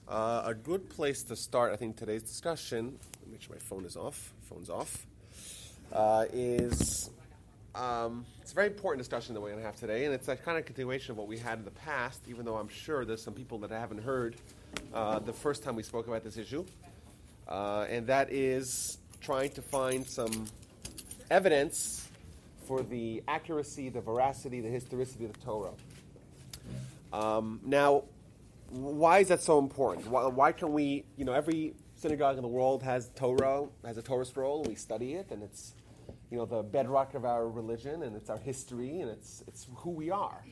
A good place to start, I think, today's discussion, let me make sure my phone is off, is it's a very important discussion that we're going to have today, and it's a kind of continuation of what we had in the past, even though I'm sure there's some people that haven't heard the first time we spoke about this issue, and that is trying to find some evidence for the accuracy, the veracity, the historicity of the Torah. Now, why is that so important? Why can we, every synagogue in the world has a Torah scroll, and we study it, and it's, the bedrock of our religion, and it's our history, and it's who we are.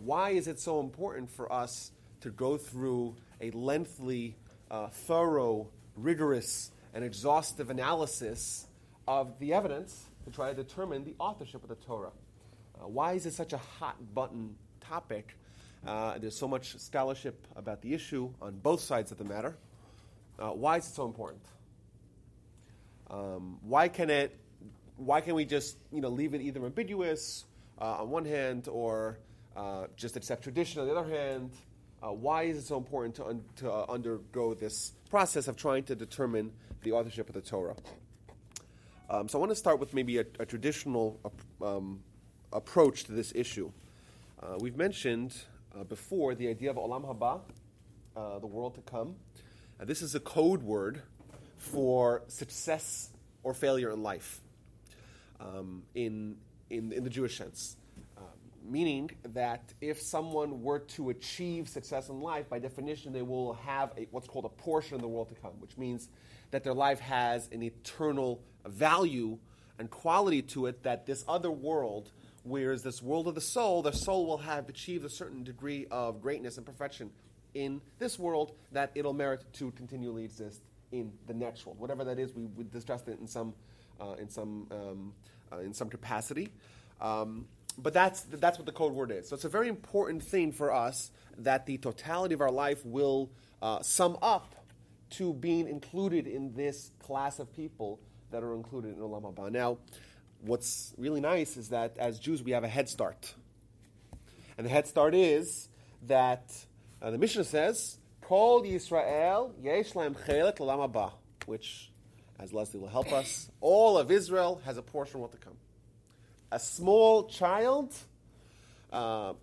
Why is it so important for us to go through a lengthy, thorough, rigorous, and exhaustive analysis of the evidence to try to determine the authorship of the Torah? Why is it such a hot-button topic? There's so much scholarship about the issue on both sides of the matter. Why is it so important? Why can we just leave it either ambiguous on one hand or just accept tradition on the other hand? Why is it so important to undergo this process of trying to determine the authorship of the Torah? So I want to start with maybe a traditional approach to this issue. We've mentioned before the idea of Olam Haba, the world to come. This is a code word for success or failure in life, in the Jewish sense. Meaning that if someone were to achieve success in life, by definition, they will have what's called a portion of the world to come, which means that their life has an eternal value and quality to it that this other world, whereas this world of the soul will have achieved a certain degree of greatness and perfection in this world that it'll merit to continually exist in the next world. Whatever that is, we discussed it in some capacity. But that's what the code word is. So it's a very important thing for us that the totality of our life will sum up to being included in this class of people that are included in Olam Haba. Now, what's really nice is that as Jews we have a head start. And the head start is that the Mishnah says, Kol Yisrael yesh lahem chelet l'olam haba, which, as Leslie will help us, all of Israel has a portion of what to come. A small child, small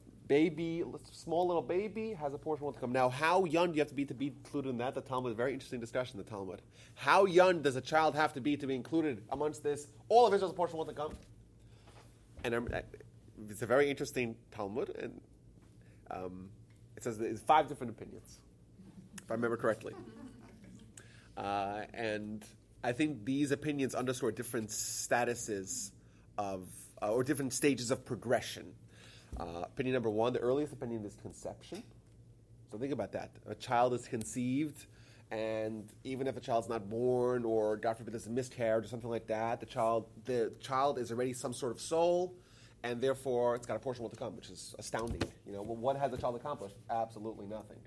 little baby, has a portion of what to come. Now, how young do you have to be included in that? The Talmud, very interesting discussion, the Talmud. How young does a child have to be included amongst this? All of Israel's a portion of what to come. And it's a very interesting Talmud, and it says there's 5 different opinions, if I remember correctly. And I think these opinions underscore different statuses or different stages of progression. Opinion number 1, the earliest opinion is conception. So think about that. A child is conceived, and even if the child's not born, or God forbid there's a miscarriage or something like that, the child is already some sort of soul, and therefore it's got a portion of what to come, which is astounding. What has the child accomplished? Absolutely nothing.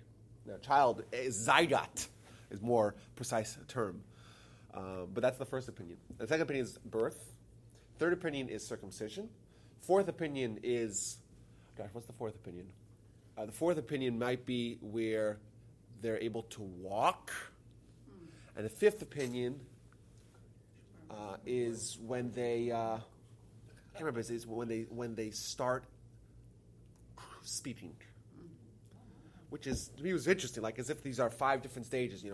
Now, child is zygote, is more precise term. But that's the first opinion. The second opinion is birth. Third opinion is circumcision. Fourth opinion is, what's the fourth opinion? The fourth opinion might be where they're able to walk. And the fifth opinion is when they, I can't remember, is when they start speaking. Which is, to me, was interesting, like as if these are 5 different stages,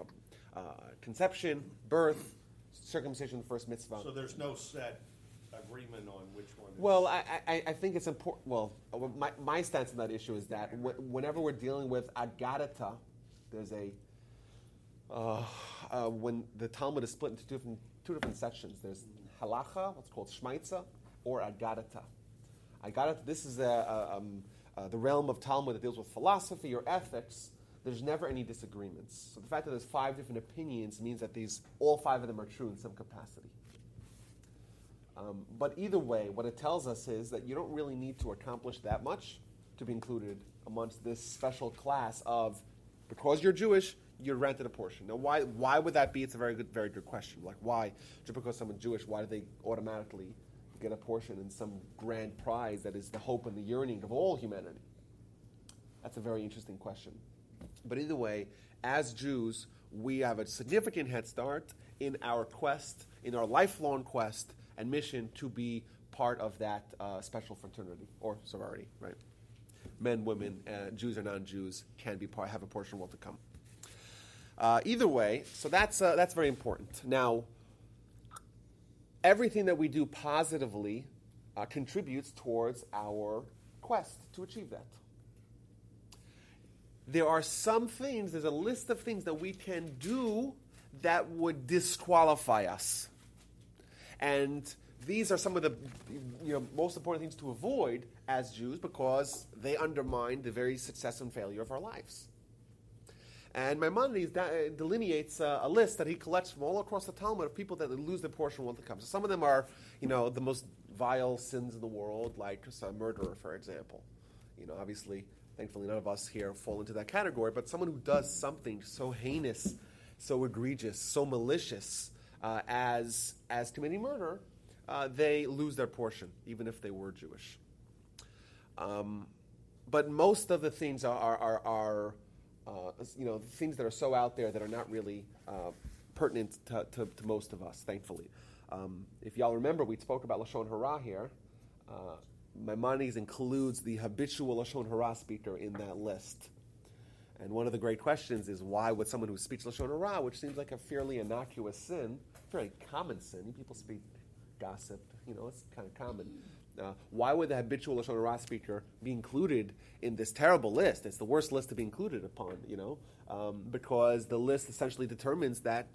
conception, birth, circumcision, first mitzvah. So there's no set agreement on which one is... Well, I think it's important. Well, my stance on that issue is that whenever we're dealing with agadata, there's when the Talmud is split into two different sections. There's halacha, what's called shmaitza, or agadata. Agadata, this is the realm of Talmud that deals with philosophy or ethics. There's never any disagreements. So the fact that there's 5 different opinions means that all 5 of them are true in some capacity. But either way, what it tells us is that you don't really need to accomplish that much to be included amongst this special class of, because you're Jewish, you're granted a portion. Now, why would that be? It's a very good question. Like, why? Just because someone's Jewish, why do they automatically get a portion in some grand prize that is the hope and the yearning of all humanity? That's a very interesting question. But either way, as Jews, we have a significant head start in our quest, in our lifelong quest and mission to be part of that special fraternity or sorority, right? Men, women, Jews or non-Jews can be have a portion of what to come. Either way, so that's very important. Now, everything that we do positively contributes towards our quest to achieve that. There are some things, there's a list of things that we can do that would disqualify us. And these are some of the most important things to avoid as Jews because they undermine the very success and failure of our lives. And Maimonides delineates a list that he collects from all across the Talmud of people that lose their portion when it comes. So some of them are, the most vile sins in the world, like a murderer, for example. Obviously, thankfully, none of us here fall into that category. But someone who does something so heinous, so egregious, so malicious as committing murder, they lose their portion, even if they were Jewish. But most of the things are things that are so out there that are not really pertinent to most of us, thankfully. If y'all remember, we spoke about Lashon Hara here. Maimonides includes the habitual Lashon Hara speaker in that list. And one of the great questions is, why would someone who speaks Lashon Hara, which seems like a fairly innocuous sin, very common sin, people speak gossip, it's kind of common. Why would the habitual Lashon Hara speaker be included in this terrible list? It's the worst list to be included upon, because the list essentially determines that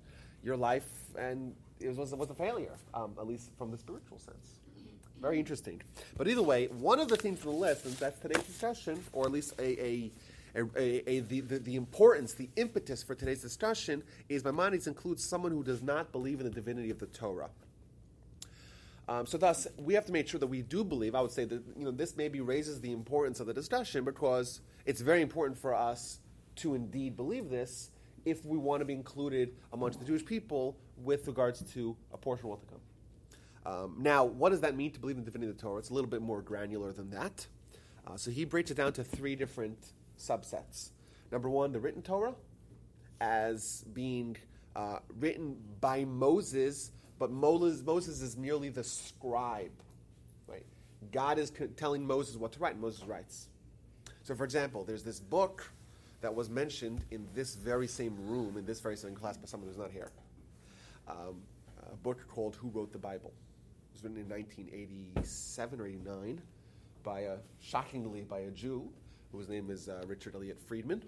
your life and it was a failure, at least from the spiritual sense. Very interesting. But either way, one of the things on the list, and that's today's discussion, or at least the importance, the impetus for today's discussion, is Maimonides includes someone who does not believe in the divinity of the Torah. So thus, we have to make sure that we do believe. I would say that this maybe raises the importance of the discussion because it's very important for us to indeed believe this if we want to be included amongst the Jewish people with regards to a portion of what to come. Now, what does that mean to believe in the divinity of the Torah? It's a little bit more granular than that. So he breaks it down to three different subsets. Number one, the written Torah as being written by Moses, but Moses is merely the scribe. Right? God is telling Moses what to write, and Moses writes. So, for example, there's this book that was mentioned in this very same room, in this very same class, by someone who's not here. A book called Who Wrote the Bible. It was written in 1987 or 89 shockingly by a Jew, whose name is Richard Elliott Friedman,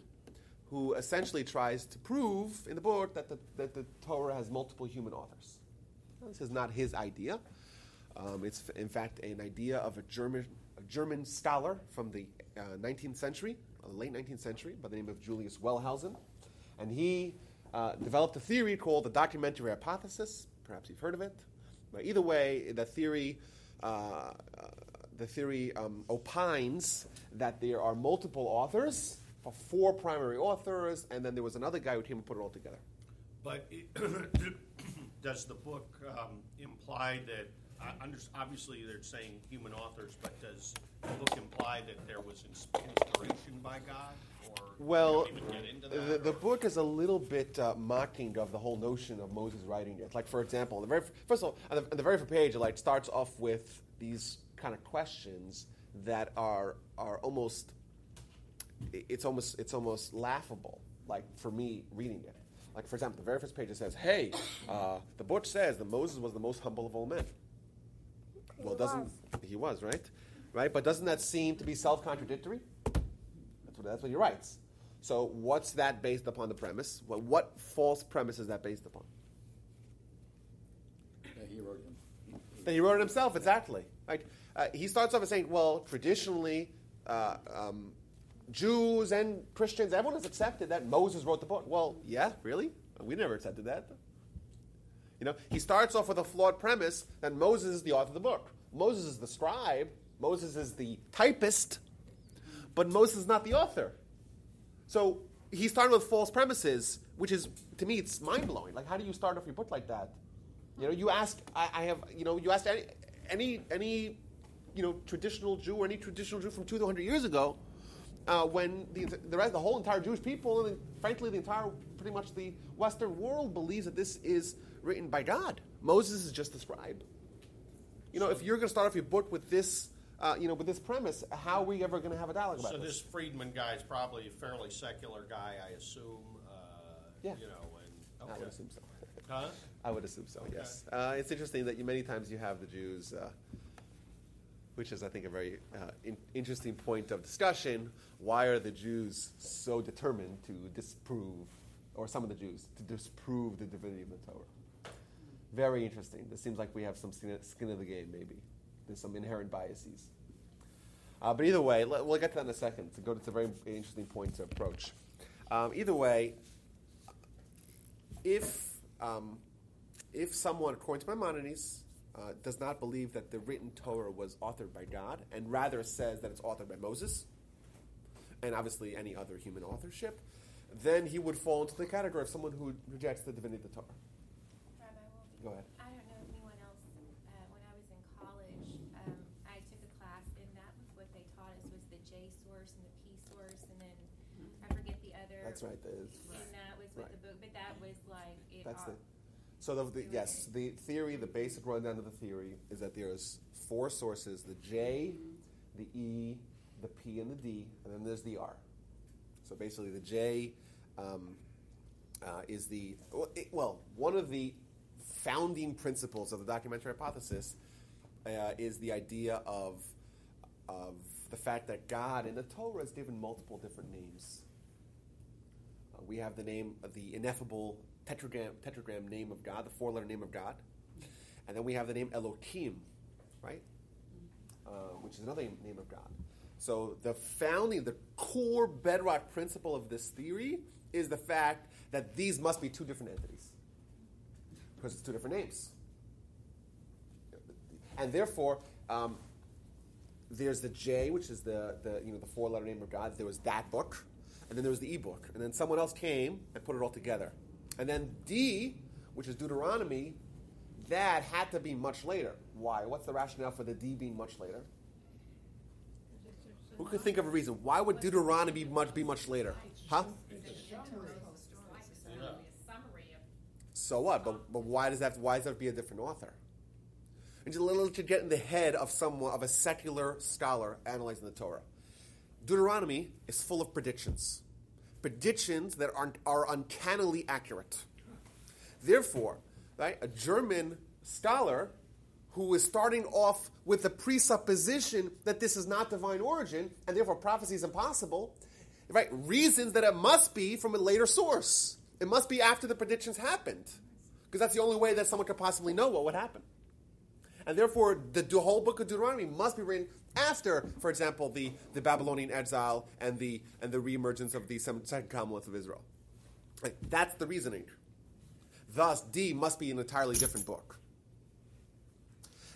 who essentially tries to prove in the book that the Torah has multiple human authors. Now, this is not his idea. It's, in fact, an idea of a German scholar from the 19th century, late 19th century, by the name of Julius Wellhausen. And he developed a theory called the documentary hypothesis. Perhaps you've heard of it. But either way, the theory opines that there are multiple authors, four primary authors, and then there was another guy who came and put it all together. But does the book imply that, obviously they're saying human authors, but does the book imply that there was inspiration by God? Well, the book is a little bit mocking of the whole notion of Moses writing it. Like, for example, first of all, on the very first page, it starts off with these kind of questions that are almost laughable. Like, for me reading it. Like, for example, the very first page it says, "Hey, the book says that Moses was the most humble of all men." Well, he was right? But doesn't that seem to be self-contradictory? That's what he writes. So what's that based upon the premise? What false premise is that based upon? That he wrote it. That he wrote it himself, exactly. Right? He starts off by saying, well, traditionally, Jews and Christians, everyone has accepted that Moses wrote the book. Well, yeah, really? We never accepted that. He starts off with a flawed premise that Moses is the author of the book. Moses is the scribe. Moses is the typist. But Moses is not the author. So he started with false premises, which is, to me, it's mind-blowing. Like, how do you start off your book like that? You ask, you asked any traditional Jew or any traditional Jew from 200 years ago, when the whole entire Jewish people, and frankly pretty much the Western world, believes that this is written by God. Moses is just the scribe. If you're going to start off your book with this, with this premise, how are we ever going to have a dialogue about this? So this Friedman guy is probably a fairly secular guy, I assume. Yeah. Okay. I would assume so. Huh? I would assume so. Okay. Yes. It's interesting that many times you have the Jews, which is, I think, a very interesting point of discussion. Why are the Jews so determined to disprove, or some of the Jews, to disprove the divinity of the Torah? Very interesting. It seems like we have some skin in the game, maybe. There's some inherent biases. But either way, we'll get to that in a second. It's a very interesting point to approach. Either way, if someone, according to Maimonides, does not believe that the written Torah was authored by God, and rather says that it's authored by Moses, and obviously any other human authorship, then he would fall into the category of someone who rejects the divinity of the Torah. Go ahead. I don't know if anyone else, when I was in college, I took a class, and that was what they taught us, was the J source and the P source, and then I forget the other. That's right. And that was what the book, but that was like it. The theory, the basic rundown of the theory is that there's 4 sources: the J, the E, the P, and the D, and then there's the R. So basically, the J is one of the founding principles of the documentary hypothesis is the idea of the fact that God in the Torah is given multiple different names. We have the name of the ineffable tetragram name of God, the 4-letter name of God, and then we have the name Elohim, right, which is another name of God. So the core bedrock principle of this theory is the fact that these must be 2 different entities. Because it's 2 different names. And therefore, there's the J, which is the 4-letter name of God. There was that book, and then there was the E book. And then someone else came and put it all together. And then D, which is Deuteronomy, that had to be much later. Why? What's the rationale for the D being much later? Who could think of a reason? Why would Deuteronomy be much later? Huh? So what? But why does that be a different author? And just a little to get in the head of a secular scholar analyzing the Torah. Deuteronomy is full of predictions that are uncannily accurate. Therefore, right, a German scholar who is starting off with the presupposition that this is not divine origin, and therefore prophecy is impossible, right, reasons that it must be from a later source. It must be after the predictions happened, because that's the only way that someone could possibly know what would happen. And therefore, the whole book of Deuteronomy must be written after, for example, the Babylonian exile and the reemergence of the second Commonwealth of Israel. Like, that's the reasoning. Thus, D must be an entirely different book.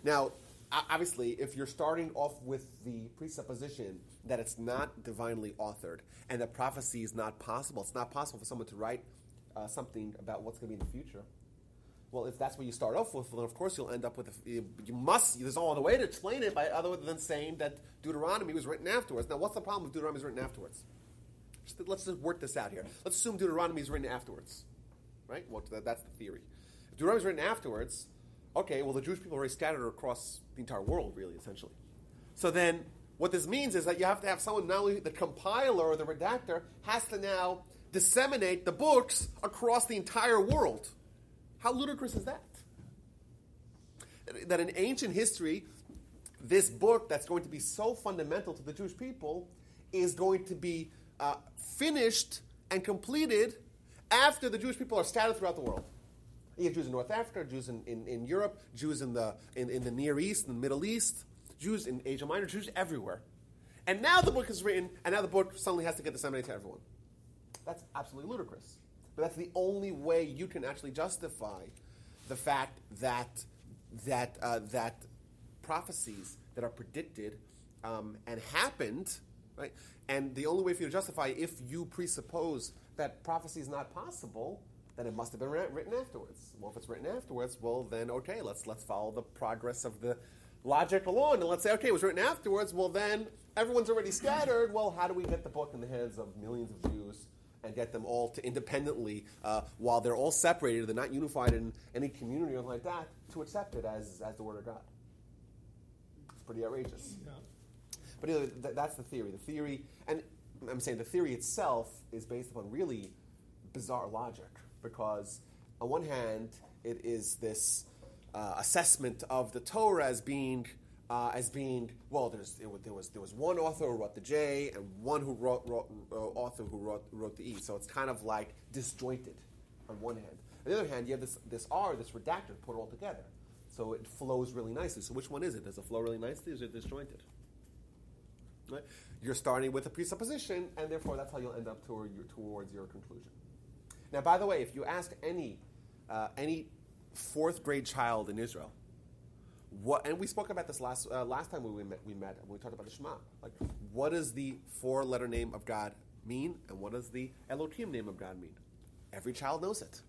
Now, obviously, if you're starting off with the presupposition that it's not divinely authored and that prophecy is not possible, it's not possible for someone to write something about what's going to be in the future. Well, if that's what you start off with, then of course you'll end up with there's no other way to explain it other than saying that Deuteronomy was written afterwards. Now, what's the problem if Deuteronomy is written afterwards? Let's just work this out here. Let's assume Deuteronomy is written afterwards, right? Well, that's the theory. If Deuteronomy is written afterwards, okay, well, the Jewish people are already scattered across the entire world, really, essentially. So then, what this means is that you have to have someone, not only the compiler or the redactor, has to now disseminate the books across the entire world. How ludicrous is that? That in ancient history, this book that's going to be so fundamental to the Jewish people is going to be finished and completed after the Jewish people are scattered throughout the world. You have Jews in North Africa, Jews in Europe, Jews in the Near East, in the Middle East, Jews in Asia Minor, Jews everywhere. And now the book is written, and now the book suddenly has to get disseminated to everyone. That's absolutely ludicrous. But that's the only way you can actually justify the fact that prophecies that are predicted and happened, right? And the only way for you to justify, if you presuppose that prophecy is not possible, then it must have been written afterwards. Well, if it's written afterwards, well then okay, let's follow the progress of the logic along, and let's say, okay, it was written afterwards, well then, everyone's already scattered, well, how do we get the book in the hands of millions of Jews and get them all to independently, while they're all separated, they're not unified in any community or like that, to accept it as the Word of God? It's pretty outrageous. Yeah. But anyway, that's the theory. The theory, and I'm saying the theory itself is based upon really bizarre logic, because on one hand, it is this assessment of the Torah as being well. There was one author who wrote the J and one author who wrote the E. So it's kind of like disjointed on one hand. On the other hand, you have this R, this redacted, put all together, so it flows really nicely. So which one is it? Does it flow really nicely, or is it disjointed? Right? You're starting with a presupposition, and therefore that's how you'll end up towards your conclusion. Now, by the way, if you ask any fourth grade child in Israel, and we spoke about this last time we met when we talked about the Shema, like what does the four-letter name of God mean, and what does the Elohim name of God mean? Every child knows it.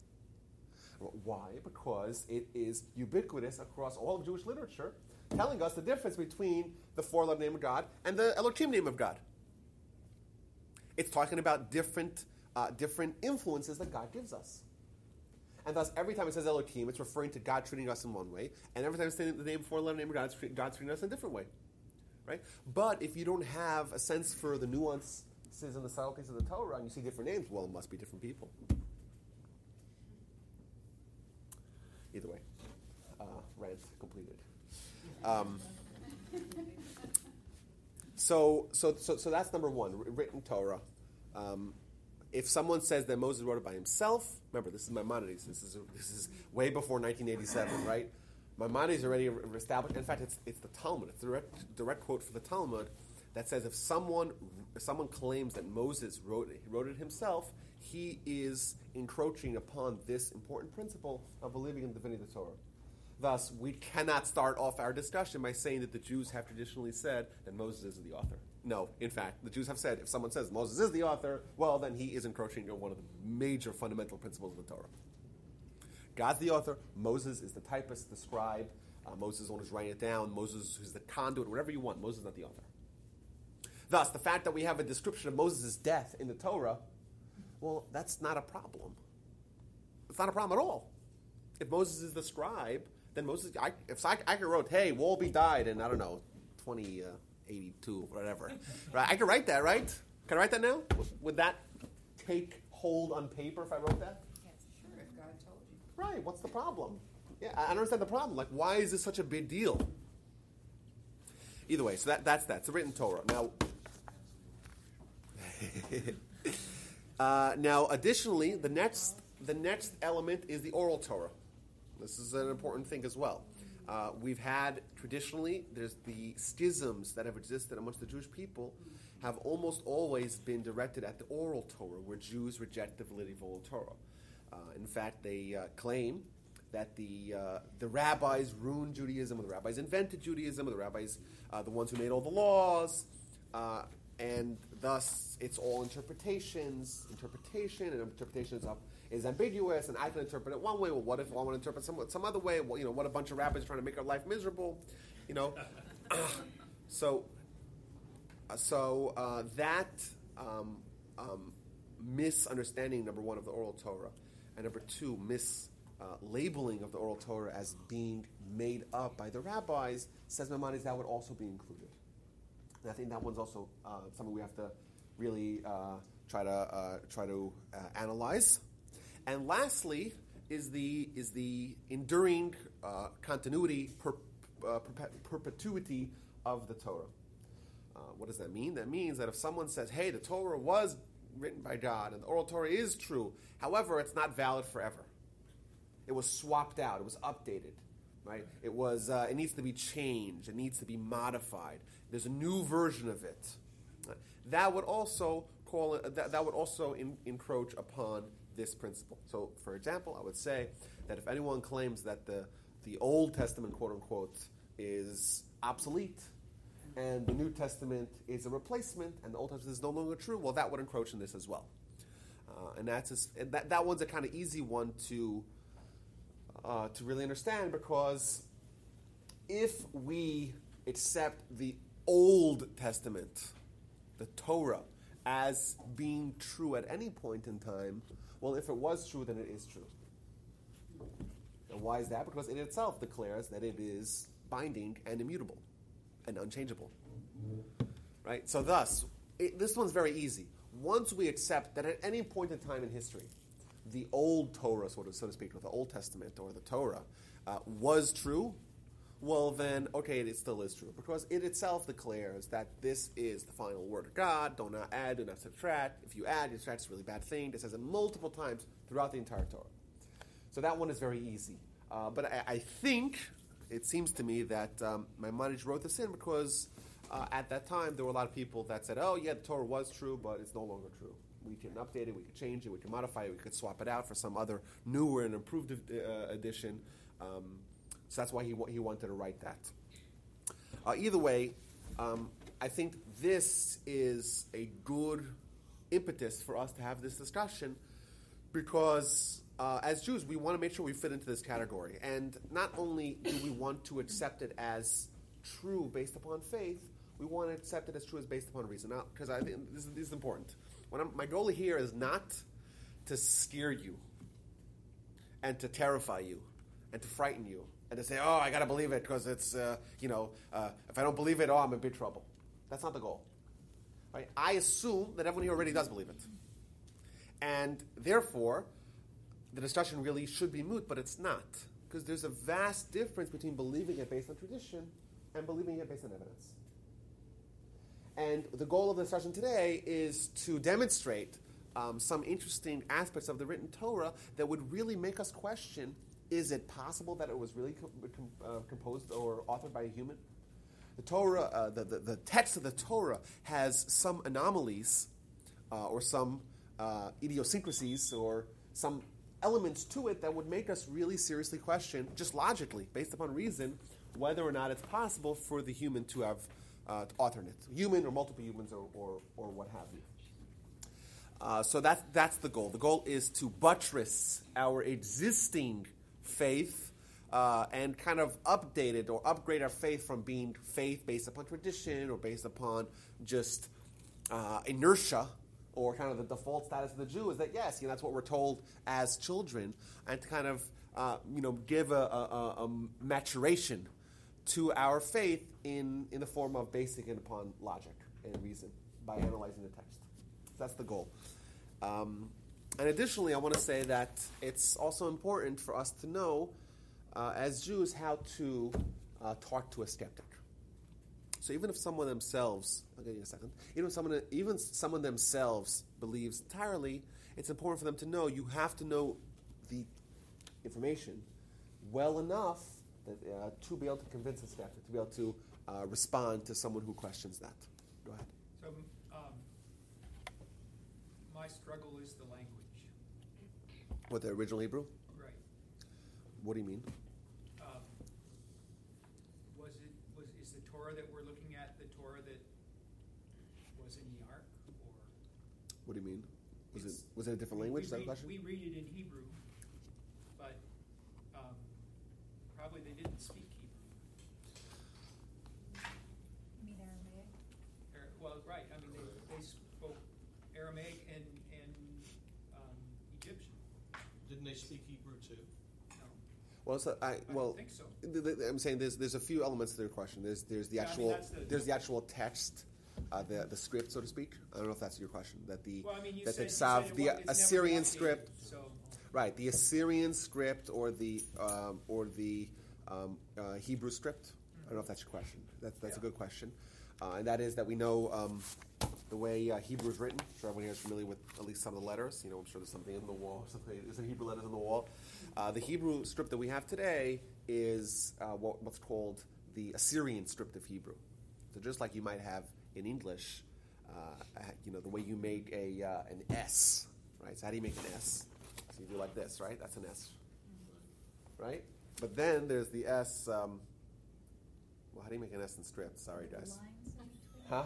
Why? Because it is ubiquitous across all of Jewish literature, telling us the difference between the four-letter name of God and the Elohim name of God. It's talking about different influences that God gives us. And thus, every time it says Elohim, it's referring to God treating us in one way, and every time it's saying the name four-letter name of God, it's God's treating us in a different way. Right? But if you don't have a sense for the nuances and the subtleties of the Torah, and you see different names, well, it must be different people. Either way, rant completed. So that's number one, written Torah. If someone says that Moses wrote it by himself, remember, this is Maimonides. This is way before 1987, right? Maimonides already established. In fact, it's the Talmud. It's a direct quote from the Talmud that says if someone claims that Moses wrote it himself, he is encroaching upon this important principle of believing in the divinity of the Torah. Thus, we cannot start off our discussion by saying that the Jews have traditionally said that Moses is the author. No, in fact, the Jews have said if someone says Moses is the author, well, then he is encroaching on one of the major fundamental principles of the Torah. God's the author. Moses is the typist, the scribe. Moses is the one who's writing it down. Moses is the conduit, whatever you want. Moses is not the author. Thus, the fact that we have a description of Moses' death in the Torah, well, that's not a problem. It's not a problem at all. If Moses is the scribe, then Moses, if I could wrote, hey, Wolby died in, 2082, whatever. Right? I could write that, right? Can I write that now? Would that take hold on paper if I wrote that? Yes, sure, if God told you. Right, what's the problem? Yeah, I don't understand the problem. Like, why is this such a big deal? Either way, so that's that. It's a written Torah. Now, additionally, the next element is the oral Torah. This is an important thing as well. We've had, traditionally, there's the schisms that have existed amongst the Jewish people have almost always been directed at the oral Torah, where Jews reject the validity of oral Torah. In fact, they claim that the rabbis ruined Judaism, or the rabbis invented Judaism, or the rabbis, the ones who made all the laws, and thus it's all interpretation, and interpretation is ambiguous, and I can interpret it one way. Well, what if I want to interpret some other way? Well, what a bunch of rabbis are trying to make our life miserable, So that misunderstanding, number one, of the oral Torah, and number two, mislabeling of the oral Torah as being made up by the rabbis, says Maimonides that would also be included. And I think that one's also something we have to really try to analyze. And lastly, is the enduring continuity, perpetuity of the Torah. What does that mean? That means that if someone says, hey, the Torah was written by God and the oral Torah is true, however, it's not valid forever. It was swapped out. It was updated. Right? It needs to be changed. It needs to be modified. There's a new version of it. That would also encroach upon this principle. So, for example, I would say that if anyone claims that the Old Testament, quote unquote, is obsolete, and the New Testament is a replacement, and the Old Testament is no longer true, well, that would encroach in this as well. And that one's a kind of easy one to really understand, because if we accept the Old Testament, the Torah, as being true at any point in time, well, if it was true, then it is true. And why is that? Because it itself declares that it is binding and immutable and unchangeable. Right? So thus, this one's very easy. Once we accept that at any point in time in history, the old Torah, so to speak, or the Old Testament or the Torah, was true, well then, okay, it still is true. Because it itself declares that this is the final word of God. Do not add, do not subtract. If you add, you subtract, it's a really bad thing. It says it multiple times throughout the entire Torah. So that one is very easy. But I think, it seems to me that Maimonides wrote this in because at that time there were a lot of people that said, oh yeah, the Torah was true, but it's no longer true. We can update it, we can change it, we can modify it, we could swap it out for some other newer and improved edition. So that's why he wanted to write that. Either way, I think this is a good impetus for us to have this discussion because as Jews, we want to make sure we fit into this category. And not only do we want to accept it as true based upon faith, we want to accept it as true as based upon reason. Now, because I think this is important. My goal here is not to scare you and to terrify you and to frighten you and to say, oh, I got to believe it because it's, if I don't believe it, oh, I'm in big trouble. That's not the goal. Right? I assume that everyone here already does believe it. And therefore, the discussion really should be moot, but it's not. Because there's a vast difference between believing it based on tradition and believing it based on evidence. And the goal of the discussion today is to demonstrate some interesting aspects of the written Torah that would really make us question, is it possible that it was really composed or authored by a human? The Torah, the text of the Torah has some anomalies or some idiosyncrasies or some elements to it that would make us really seriously question, just logically, based upon reason, whether or not it's possible for the human to have authored it. Human or multiple humans or what have you. So that's the goal. The goal is to buttress our existing faith and kind of update it or upgrade our faith from being faith based upon tradition or based upon just inertia or kind of the default status of the Jew is that, yes, that's what we're told as children, and to kind of give a maturation to our faith in the form of basing it upon logic and reason by analyzing the text. So that's the goal. And additionally, I want to say that it's also important for us to know, as Jews, how to talk to a skeptic. So even if someone themselves, I'll give you a second, even someone themselves believes entirely, it's important for them to know you have to know the information well enough to be able to convince a skeptic, to be able to respond to someone who questions that. Go ahead. So my struggle is the language. What, the original Hebrew? Right. What do you mean? Is the Torah that we're looking at the Torah that was in the Ark, or What do you mean? Was it a different language? Is that the question? We read it in Hebrew, but probably they didn't speak Hebrew. You mean Aramaic? Well, right. I mean, they spoke Aramaic and Egyptian. Didn't they speak Hebrew too? No. Well, I don't think so. I'm saying there's a few elements to their question. There's the actual the actual text, the script, so to speak. I don't know if that's your question. You that said the it's Assyrian never script, so. right? The Assyrian script or the Hebrew script. I don't know if that's your question. That's a good question, and that is that we know the way Hebrew is written. I'm sure everyone here is familiar with at least some of the letters. I'm sure there's something in the wall. There's some Hebrew letters on the wall. The Hebrew script that we have today is what's called the Assyrian script of Hebrew. So just like you might have in English, the way you make an S, right? So how do you make an S? So you do like this, right? That's an S, right? But then there's the S. How do you make an S in script? Sorry, guys. Huh?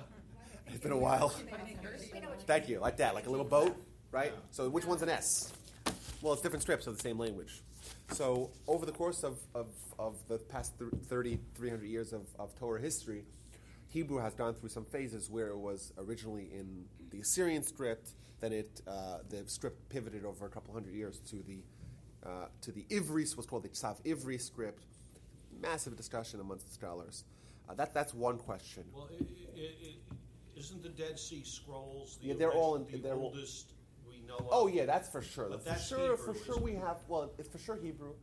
It's been a while. Thank you. Like that, like a little boat, right? So which one's an S? Well, it's different scripts of the same language. So over the course of the past 300 years of Torah history, Hebrew has gone through some phases where it was originally in the Assyrian script, then the script pivoted over a couple hundred years to the Ivri, what's called the Tzav Ivri script. Massive discussion amongst the scholars. That's one question. Well, isn't the Dead Sea Scrolls the, They're all in, the oldest we know of? Oh yeah, that's for sure. But For that's sure, Hebrew, for sure we have. Well, it's for sure Hebrew,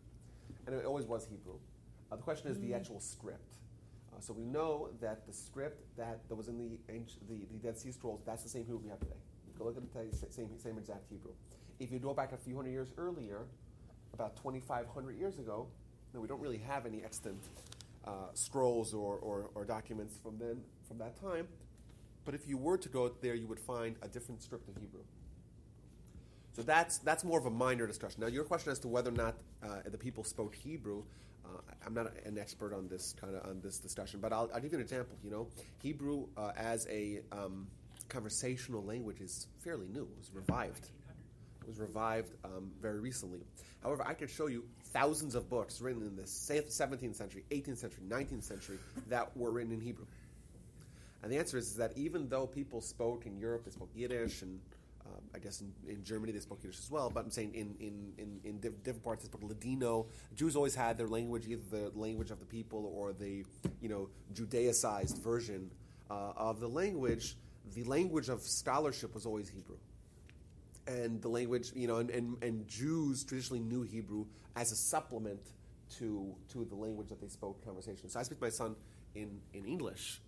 and it always was Hebrew. The question is the actual script. So we know that the script that was in the Dead Sea Scrolls, that's the same Hebrew we have today. Go look at the same exact Hebrew. If you go back a few hundred years earlier, about 2,500 years ago, we don't really have any extant scrolls or documents from that time. But if you were to go there, you would find a different script of Hebrew. So that's more of a minor discussion. Now, your question as to whether or not the people spoke Hebrew, I'm not an expert on this discussion, but I'll give you an example. Hebrew as a conversational language is fairly new. It was revived. It was revived very recently. However, I could show you thousands of books written in the 17th century, 18th century, 19th century that were written in Hebrew. And the answer is that even though people spoke in Europe, they spoke Yiddish, and I guess in Germany they spoke Yiddish as well, but I'm saying in different parts they spoke Ladino. Jews always had their language, either the language of the people or the Judaicized version of the language. The language of scholarship was always Hebrew. And the language, and Jews traditionally knew Hebrew as a supplement to the language that they spoke in conversation. So I speak to my son in English,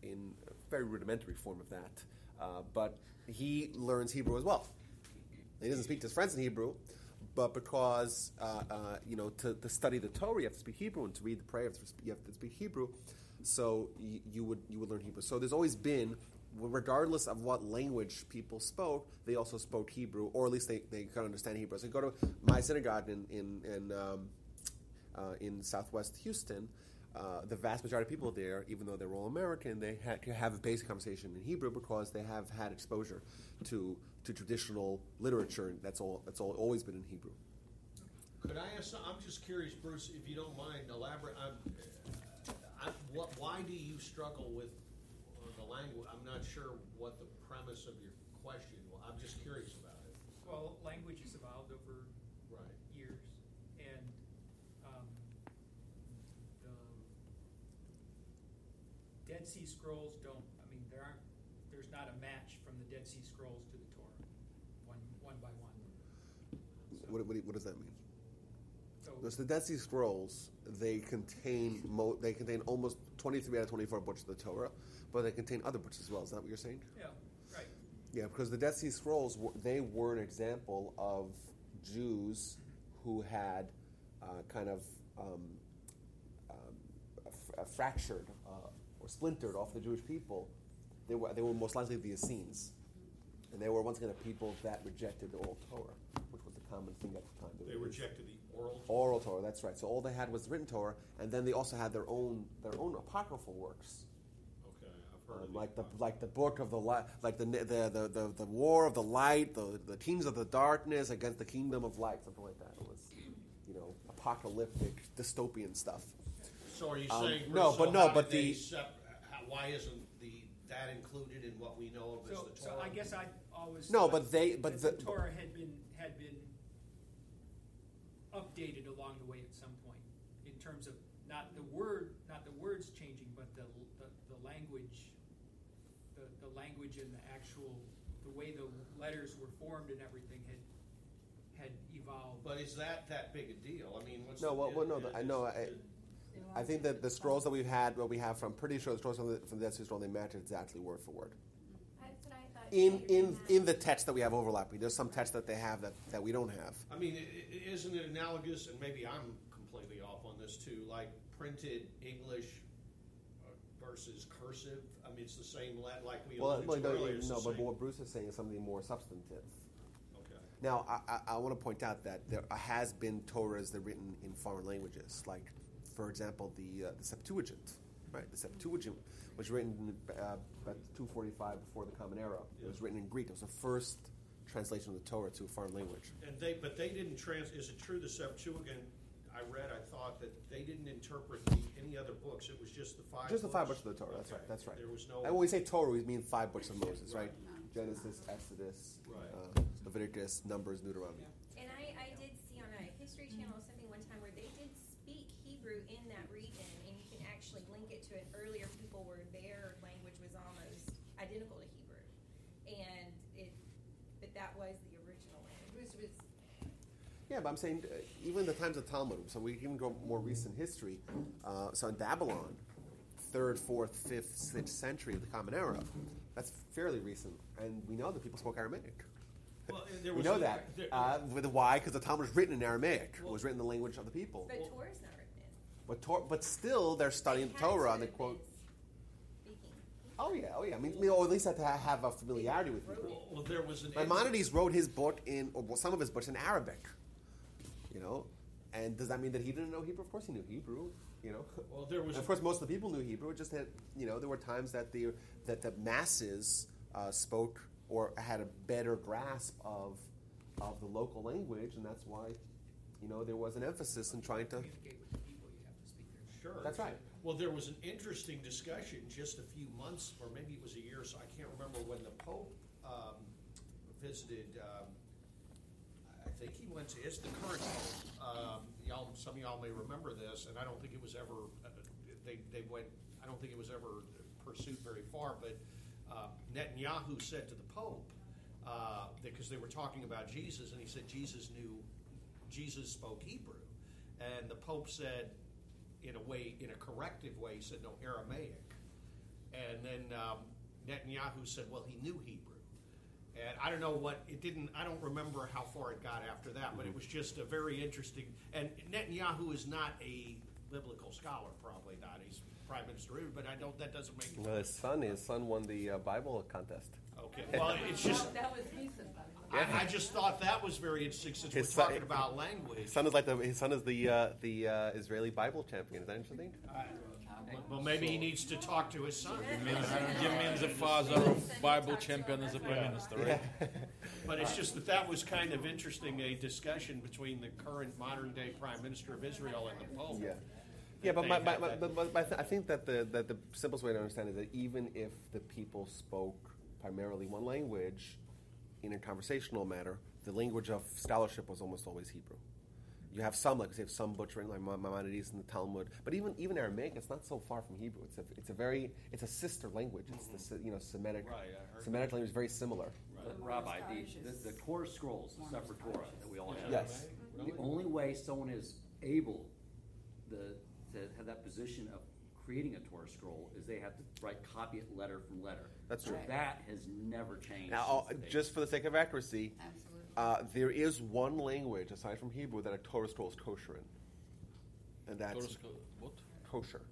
in a very rudimentary form of that. But he learns Hebrew as well. He doesn't speak to his friends in Hebrew, but because, to study the Torah, you have to speak Hebrew, and to read the prayer, you have to speak Hebrew. So you would learn Hebrew. So there's always been, regardless of what language people spoke, they also spoke Hebrew, or at least they could understand Hebrew. So you go to my synagogue in Southwest Houston. The vast majority of people there, even though they're all American, they have a basic conversation in Hebrew because they have had exposure to traditional literature. That's always been in Hebrew. Could I ask? I'm just curious, Bruce, if you don't mind, elaborate. Why do you struggle with the language? I'm not sure what the premise of your question was. I'm just curious about it. Well, language has evolved over years, and the Dead Sea Scrolls there's not a match from the Dead Sea Scrolls to the Torah, one by one. So, What does that mean? So the Dead Sea Scrolls, they contain almost 23 out of 24 books of the Torah, but they contain other books as well. Is that what you're saying? yeah, right. Yeah, because the Dead Sea Scrolls, they were an example of Jews who had fractured or splintered off the Jewish people. They were most likely the Essenes. And they were once again a people that rejected the oral Torah, which was the common thing at the time. They rejected the oral Torah? Oral Torah, that's right. So all they had was the written Torah, and then they also had their own apocryphal works. Okay, I've heard of like the book of the light, like the war of the light, the kings of the darkness against the kingdom of light, something like that. It was, apocalyptic, dystopian stuff. So are you saying, no, Bruce, but why isn't that included in what we know of as the Torah? So I guess I always No, thought but the Torah had been updated along the way at some point in terms of not the words changing, but the language, the language and the way the letters were formed and everything had evolved. But is that big a deal? I mean, what's I think that the scrolls that we have from, pretty sure the scrolls from the Dead Sea Scroll, they match exactly word for word. That's what I thought. In the text that we have overlapping, there's some text that they have that we don't have. I mean, isn't it analogous, and maybe I'm completely off on this too, like printed English versus cursive? I mean, it's the same like we alluded to earlier. But what Bruce is saying is something more substantive. Okay. Now, I want to point out that there has been Torahs that are written in foreign languages, like, for example, the Septuagint. Right, the Septuagint was written about 245 before the Common Era. It was written in Greek. It was the first translation of the Torah to a foreign language. But they didn't is it true the Septuagint, I thought that they didn't interpret any other books, it was just the five Just the five books books of the Torah, Okay. that's right. There was no... And when we say Torah, we mean 5 books of Moses, right? Right. Genesis, Exodus, Right. Leviticus, Numbers, Deuteronomy. And I did see on a History Channel something one time where they did speak Hebrew in that region, and you can actually link it to an earlier people where their language was almost identical to Hebrew, but that was the original language. Yeah, but I'm saying even the times of Talmud, so we even go more recent history. So in Babylon, 3rd, 4th, 5th, 6th century of the Common Era, that's fairly recent, and we know that people spoke Aramaic. Well, We know that. Why? Because the Talmud was written in Aramaic. It was written in the language of the people. But Torah's not written in. But still, they're studying the They had Torah, to and they have quote. been speaking. Oh yeah. I mean, or at least have to have a familiarity with Hebrew. Well, there was an... Maimonides wrote his book some of his books in Arabic. And does that mean that he didn't know Hebrew? Of course he knew Hebrew. Well, there was... And of course, most of the people knew Hebrew. It just had, there were times that the masses spoke or had a better grasp of the local language, and that's why, there was an emphasis in trying to. Communicate with the people, you have to speak their Sure. That's right. Well, there was an interesting discussion just a few months, or maybe it was a year, so I can't remember, when the Pope visited. I think he went to. It's the current Pope. Some of y'all may remember this, and I don't think it was ever. They went. I don't think it was ever pursued very far. But Netanyahu said to the Pope, because they were talking about Jesus, and he said Jesus spoke Hebrew, and the Pope said, in a corrective way, he said no, Aramaic, and then Netanyahu said, well, he knew Hebrew, and I don't know what it didn't. I don't remember how far it got after that, but it was just a very interesting. And Netanyahu is not a biblical scholar, probably not. He's prime minister, but that doesn't make. Well, his son won the Bible contest. Okay, well, it's just. That was recent. I just thought that was very interesting since His we're son- talking about language. His son is the Israeli Bible champion. Is that interesting? Well, maybe he needs to talk to his son. You mean the father of Bible champion as a prime minister, right? But it's just that was kind of interesting, a discussion between the current modern-day prime minister of Israel and the Pope. Yeah. Yeah, but, They my, had my, that- but I think that the simplest way to understand is that even if the people spoke primarily one language in a conversational manner, the language of scholarship was almost always Hebrew. You have some butchering, like Maimonides and the Talmud, but even Aramaic, it's not so far from Hebrew. It's a sister language. It's the Semitic. Right, I heard Semitic language is very similar. Rabbi, the Torah scrolls, the separate Torah that we all have. Yes. The only way someone is able to have that position of creating a Torah scroll is they have to copy it letter from letter. That's So true. that has never changed. Now, since the day. just for the sake of accuracy, Absolutely. there is one language aside from Hebrew that a Torah scroll is kosher in, and that's What? kosher,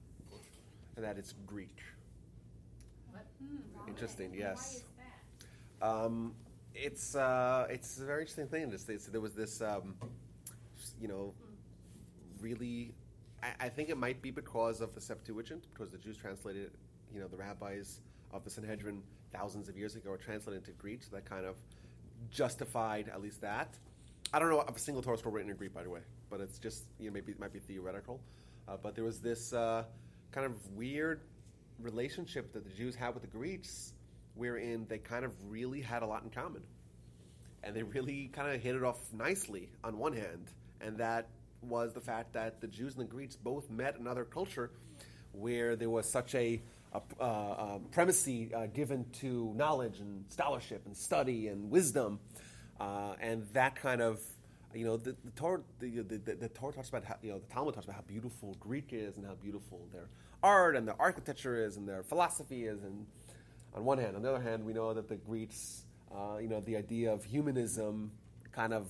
and that it's Greek. What? Interesting, Why yes. is that? It's a very interesting thing. There was this, really. I think it might be because of the Septuagint, because the Jews translated, the rabbis of the Sanhedrin thousands of years ago were translated into Greek, so that kind of justified at least that. I don't know of a single Torah scroll written in Greek, by the way, but it's just, maybe it might be theoretical. But there was this kind of weird relationship that the Jews had with the Greeks, wherein they kind of really had a lot in common. And they really kind of hit it off nicely on one hand, and that was the fact that the Jews and the Greeks both met another culture where there was such a primacy given to knowledge and scholarship and study and wisdom, and that kind of, the Torah talks about how, the Talmud talks about how beautiful Greek is and how beautiful their art and their architecture is and their philosophy is, and on one hand. On the other hand, we know that the Greeks, the idea of humanism kind of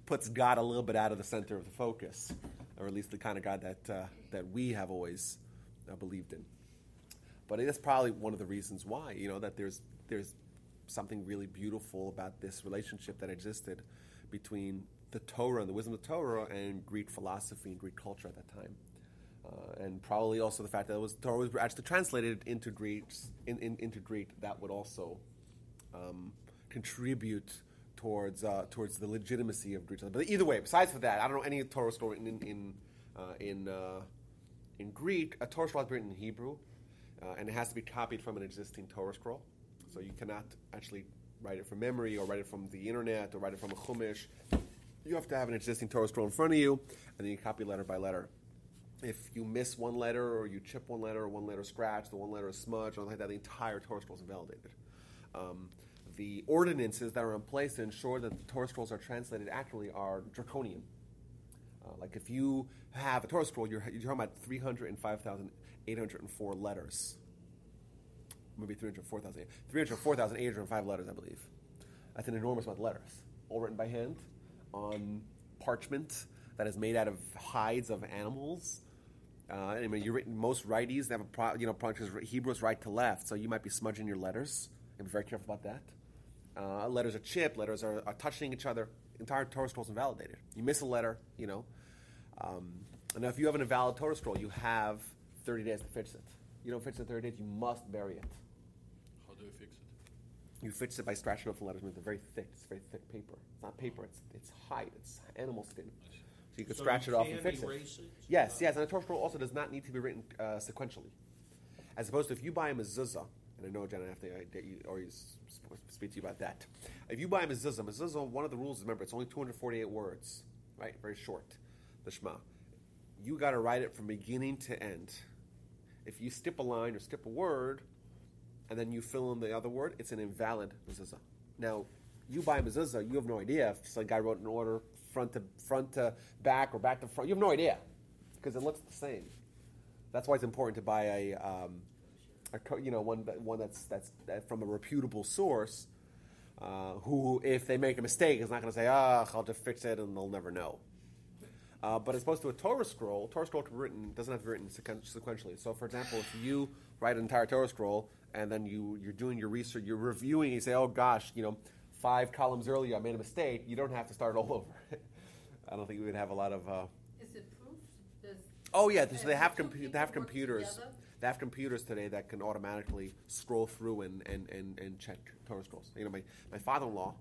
puts God a little bit out of the center of the focus, or at least the kind of God that we have always believed in. But that's probably one of the reasons why, that there's something really beautiful about this relationship that existed between the Torah and the wisdom of the Torah and Greek philosophy and Greek culture at that time. And probably also the fact that Torah was actually translated into Greek, that would also contribute towards the legitimacy of Judaism. But either way, besides for that, I don't know any Torah scroll written in Greek. A Torah scroll has to be written in Hebrew, and it has to be copied from an existing Torah scroll. So you cannot actually write it from memory or write it from the internet or write it from a chumash. You have to have an existing Torah scroll in front of you, and then you copy letter by letter. If you miss one letter or you chip one letter or one letter scratched or one letter is smudged or something like that, the entire Torah scroll is invalidated. The ordinances that are in place to ensure that the Torah scrolls are translated accurately are draconian. Like if you have a Torah scroll, you're talking about 305,804 letters. Maybe 304,805 letters, I believe. That's an enormous amount of letters, all written by hand on parchment that is made out of hides of animals. I mean, most righties have because Hebrews write to left, so you might be smudging your letters. You have to be very careful about that. Letters are chipped, letters are touching each other. Entire Torah scroll is invalidated. You miss a letter, and now if you have an invalid Torah scroll, you have 30 days to fix it. You don't fix it in 30 days, you must bury it. How do you fix it? You fix it by scratching off the letters with very thick paper. It's not paper, it's hide, it's animal skin. So you could scratch it off and fix it. Yes, and a Torah scroll also does not need to be written sequentially. As opposed to if you buy a mezuzah, and I know, Jen, I have to speak to you about that. If you buy a mezuzah, one of the rules is, remember, it's only 248 words, right? Very short, the Shema. You got to write it from beginning to end. If you skip a line or skip a word, and then you fill in the other word, it's an invalid mezuzah. Now, you buy a mezuzah, you have no idea if some guy wrote an order front to back or back to front. You have no idea because it looks the same. That's why it's important to buy one that's from a reputable source, who, if they make a mistake, is not going to say, I'll just fix it, and they'll never know. But as opposed to a Torah scroll doesn't have to be written sequentially. So, for example, if you write an entire Torah scroll and then you're doing your research, you're reviewing, you say, oh gosh, 5 columns earlier I made a mistake, you don't have to start all over. I don't think we would have a lot of... Is it proof? Oh yeah, so they have computers. They have computers today that can automatically scroll through and check Torah scrolls. My father-in-law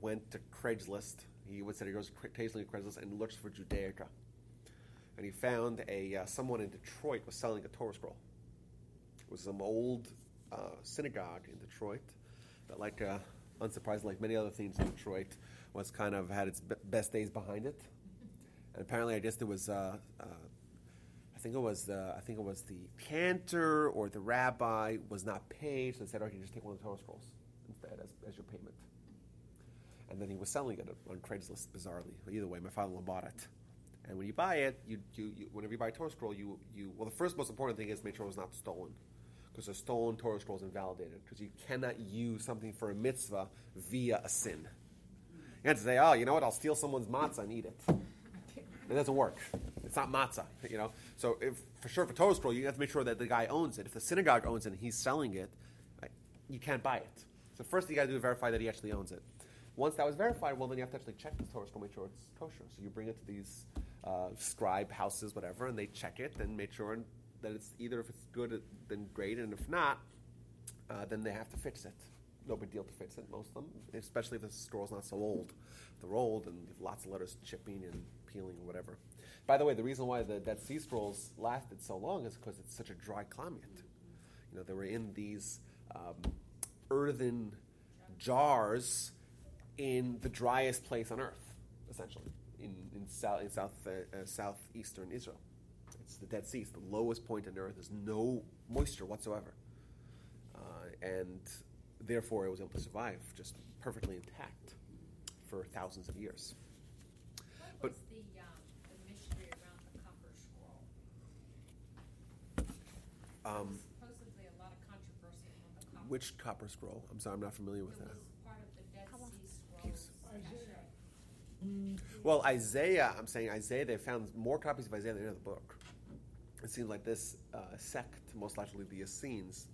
went to Craigslist. He goes occasionally to Craigslist and looks for Judaica, and he found someone in Detroit was selling a Torah scroll. It was some old synagogue in Detroit that, unsurprisingly, like many other things in Detroit, was kind of had its best days behind it. And apparently, I guess there was. I think it was the cantor or the rabbi was not paid, so they said, "Okay, just take one of the Torah scrolls instead as your payment." And then he was selling it on Craigslist, bizarrely. But either way, my father-in-law bought it. And when you buy it, you whenever you buy a Torah scroll, the first most important thing is make sure it was not stolen, because a stolen Torah scroll is invalidated. Because you cannot use something for a mitzvah via a sin. You can't say, "Oh, you know what? I'll steal someone's matzah and eat it." It doesn't work. It's not matzah, So for sure, for Torah scroll, you have to make sure that the guy owns it. If the synagogue owns it and he's selling it, right, you can't buy it. So first thing you got to do is verify that he actually owns it. Once that was verified, well, then you have to actually check the Torah scroll, make sure it's kosher. So you bring it to these scribe houses, whatever, and they check it and make sure that it's either, if it's good, then great, and if not, then they have to fix it. No big deal to fix it, most of them, especially if the scroll's not so old. If they're old and lots of letters chipping and peeling or whatever. By the way, the reason why the Dead Sea Scrolls lasted so long is because it's such a dry climate. They were in these earthen jars in the driest place on earth, essentially, in southeastern Israel. It's the Dead Sea. It's the lowest point on earth. There's no moisture whatsoever. And therefore, it was able to survive just perfectly intact for thousands of years. What was the mystery around the copper scroll? Supposedly a lot of controversy on the copper. Which copper scroll? I'm sorry, I'm not familiar with It that. was part of the Dead Sea Scrolls. Well, Isaiah, they found more copies of Isaiah than any other book. It seems like this sect, most likely the Essenes,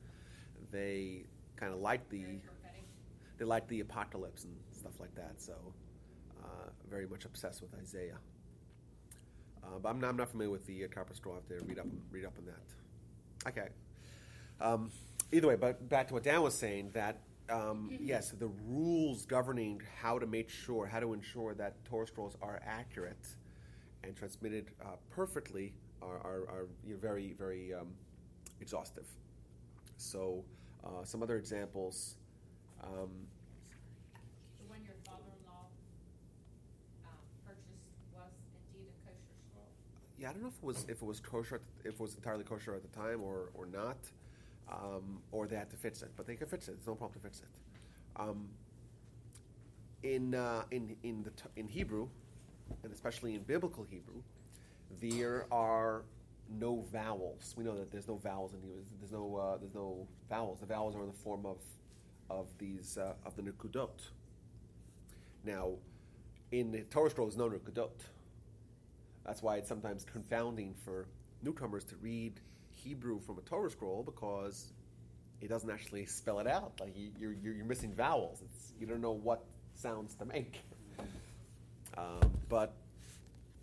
they kind of like the apocalypse and stuff like that. So, very much obsessed with Isaiah. But I'm not familiar with the copper scroll. I have to read up on that. Okay. Either way, but back to what Dan was saying, that yes, the rules governing how to ensure that Torah scrolls are accurate and transmitted perfectly are very, very exhaustive. So, some other examples. The one your father-in-law purchased was indeed a kosher scroll? Yeah, I don't know if it was kosher, if it was entirely kosher at the time or not, or they had to fix it. But they could fix it. There's no problem to fix it. In Hebrew, and especially in biblical Hebrew, there are no vowels. We know that there's no vowels in Hebrew. There's no vowels. The vowels are in the form of these of the nekudot. Now, in the Torah scroll, there's no nekudot. That's why it's sometimes confounding for newcomers to read Hebrew from a Torah scroll, because it doesn't actually spell it out. Like you're missing vowels. You don't know what sounds to make. But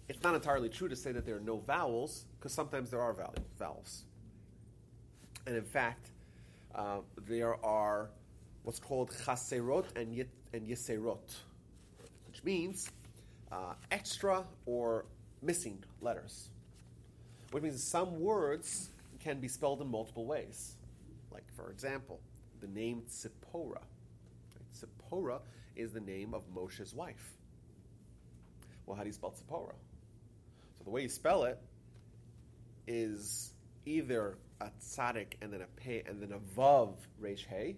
it's not entirely true to say that there are no vowels, because sometimes there are vowels. And in fact, there are what's called chaserot and yeserot, which means extra or missing letters. Which means some words can be spelled in multiple ways. Like, for example, the name Tzipporah. Right? Tzipporah is the name of Moshe's wife. Well, how do you spell Tzipporah? So the way you spell it is either a tzaddik and then a pei and then a vav resh hey,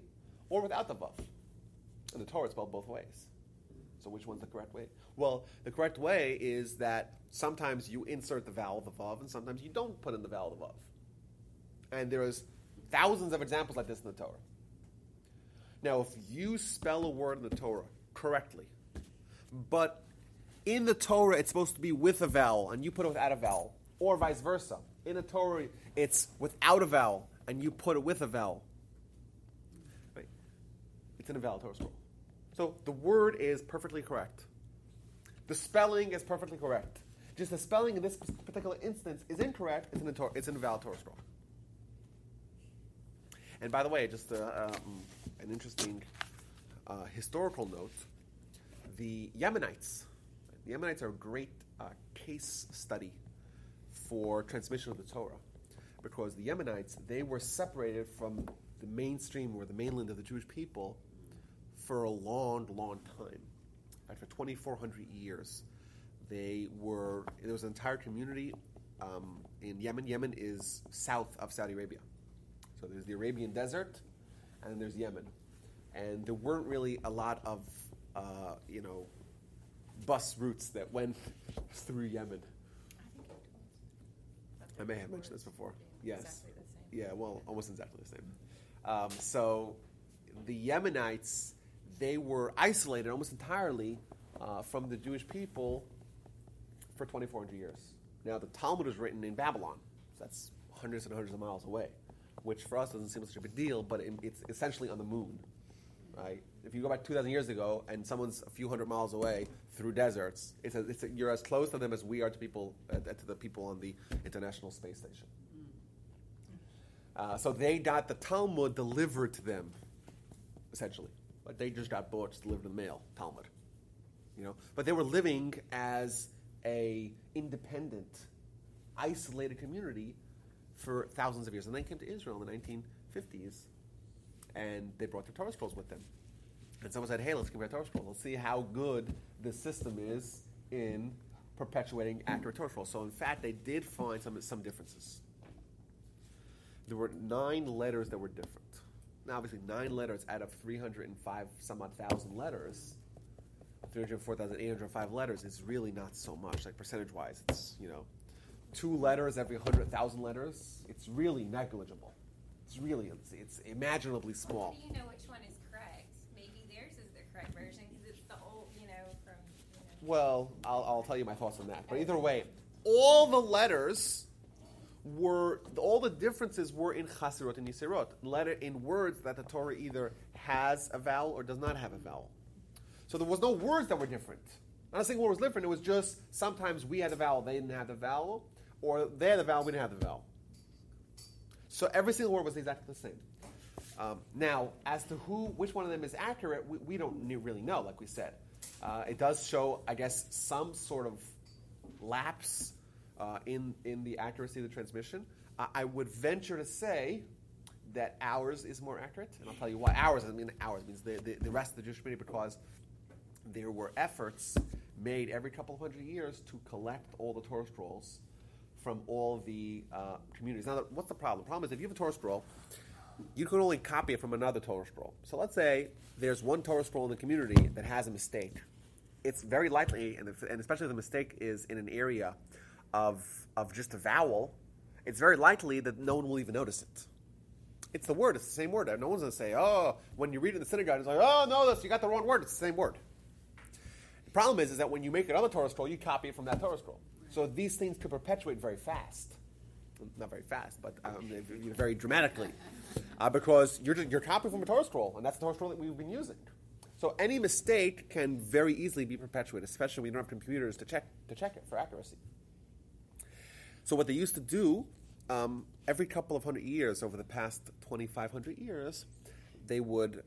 or without the vav. In the Torah, it's spelled both ways. So which one's the correct way? Well, the correct way is that sometimes you insert the vowel of the vav, and sometimes you don't put in the vowel of the vav. And there's thousands of examples like this in the Torah. Now, if you spell a word in the Torah correctly, but in the Torah it's supposed to be with a vowel, and you put it without a vowel, or vice versa. In the Torah it's without a vowel, and you put it with a vowel. Right? It's in a valid Torah scroll. So the word is perfectly correct. The spelling is perfectly correct. Just the spelling in this particular instance is incorrect. It's in a valid Torah scroll. And by the way, just an interesting historical note: the Yemenites. The Yemenites are a great case study for transmission of the Torah, because the Yemenites, they were separated from the mainstream or the mainland of the Jewish people for a long, long time. Right, for 2,400 years, there was an entire community in Yemen. Yemen is south of Saudi Arabia. So there's the Arabian Desert, and there's Yemen. And there weren't really a lot of, bus routes that went through Yemen. I may have mentioned this before. Yes. Exactly the same. Yeah, well, almost exactly the same. So the Yemenites, they were isolated almost entirely from the Jewish people for 2,400 years. Now, the Talmud was written in Babylon. So that's hundreds and hundreds of miles away, which for us doesn't seem such a big deal, but it's essentially on the moon, right? If you go back 2,000 years ago and someone's a few hundred miles away through deserts, you're as close to them as we are to the people on the International Space Station. So they got the Talmud delivered to them, essentially. But they just got books delivered in the mail, Talmud. But they were living as a independent, isolated community for thousands of years. And they came to Israel in the 1950s, and they brought their Torah scrolls with them. And someone said, hey, let's compare Torah scrolls. Let's see how good the system is in perpetuating accurate Torah scrolls. So in fact, they did find some differences. There were 9 letters that were different. Now, obviously, 9 letters out of 305 some odd thousand letters, 304,805 letters is really not so much. Like percentage-wise, it's 2 letters every 100,000 letters. It's really negligible. It's imaginably small. How do you know which one is correct? Maybe theirs is the correct version because it's the old, from. Well, I'll tell you my thoughts on that. But either way, all the letters all the differences were in chaserot and yiserot, in words that the Torah either has a vowel or does not have a vowel. So there was no words that were different. Not a single word was different. It was just sometimes we had the vowel, they didn't have the vowel, or they had the vowel, we didn't have the vowel. So every single word was exactly the same. Now, as to which one of them is accurate, we don't really know, like we said. It does show, I guess, some sort of lapse in the accuracy of the transmission. I would venture to say that ours is more accurate, and I'll tell you why. Ours means the rest of the Jewish community, because there were efforts made every couple of hundred years to collect all the Torah scrolls from all the communities. Now, what's the problem? The problem is if you have a Torah scroll, you can only copy it from another Torah scroll. So let's say there's one Torah scroll in the community that has a mistake. It's very likely, and especially if the mistake is in an area of just a vowel, it's very likely that no one will even notice it. It's the word. It's the same word. No one's going to say, oh, when you read it in the synagogue, it's like, oh, no, you got the wrong word. It's the same word. The problem is that when you make another Torah scroll, you copy it from that Torah scroll. So these things could perpetuate very fast. Not very fast, but very dramatically. Because you're copying from a Torah scroll, and that's the Torah scroll that we've been using. So any mistake can very easily be perpetuated, especially when you don't have computers to check it for accuracy. So what they used to do, every couple of hundred years, over the past 2,500 years, they would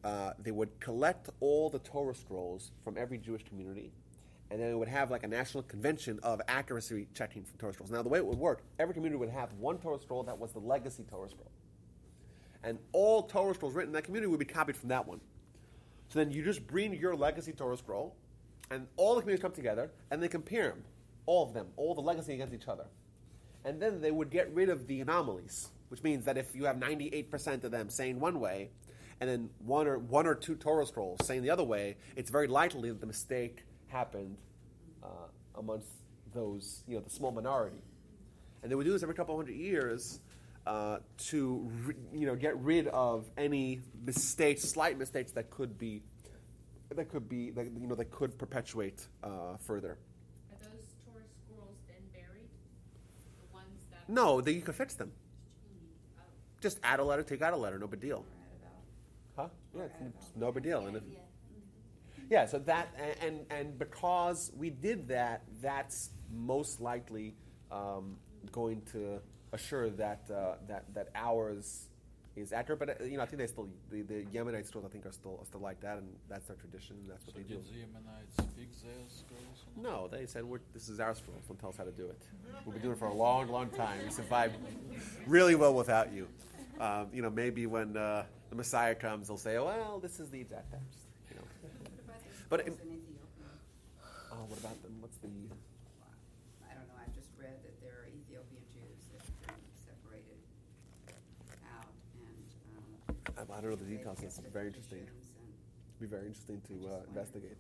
collect all the Torah scrolls from every Jewish community, and then it would have like a national convention of accuracy checking from Torah scrolls. Now, the way it would work, every community would have one Torah scroll that was the legacy Torah scroll. And all Torah scrolls written in that community would be copied from that one. So then you just bring your legacy Torah scroll, and all the communities come together, and they compare them, all of them, all the legacy against each other. And then they would get rid of the anomalies, which means that if you have 98% of them saying one way, and then one or two Torah scrolls saying the other way, it's very likely that the mistake happened amongst those, the small minority. And they would do this every couple of hundred years to get rid of any mistakes, slight mistakes that could perpetuate further. Are those Torah scrolls then buried? The ones that No, you can fix them. Just add a letter, take out a letter, no big deal. Huh? Yeah, it's no big deal. Yeah, so that and because we did that, that's most likely going to assure that that ours is accurate. But I think they still the Yemenite scrolls I think are still like that, and that's their tradition. And that's what they do. Did the Yemenites fix their scrolls? No, they said this is our scrolls. Don't tell us how to do it. We've been doing it for a long, long time. We survived really well without you. Maybe when the Messiah comes, they'll say, "Oh, well, this is the exact text." But what about them? What's the? I don't know. I've just read that there are Ethiopian Jews that have been separated out, and I don't know the details. It's very interesting. It'd be very interesting to investigate.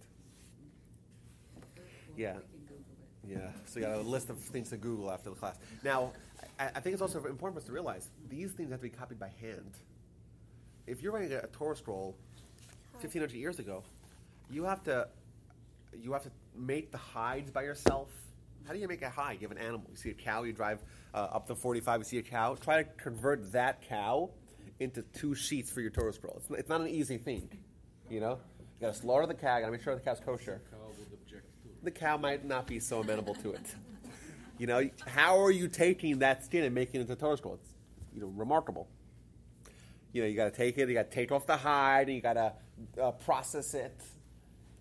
Yeah. We can Google it. Yeah. So you got a list of things to Google after the class. Now, I think it's also important for us to realize these things have to be copied by hand. If you're writing a Torah scroll 1,500 years ago, you have to make the hides by yourself. How do you make a hide? You have an animal. You see a cow, you drive up to 45, you see a cow. Try to convert that cow into 2 sheets for your Torah scroll. It's not an easy thing, You got to slaughter the cow, got to make sure the cow's kosher. The cow would object to it. The cow might not be so amenable to it. How are you taking that skin and making it into a Torah scroll? It's, remarkable. You got to take it, you got to take off the hide, and you got to process it.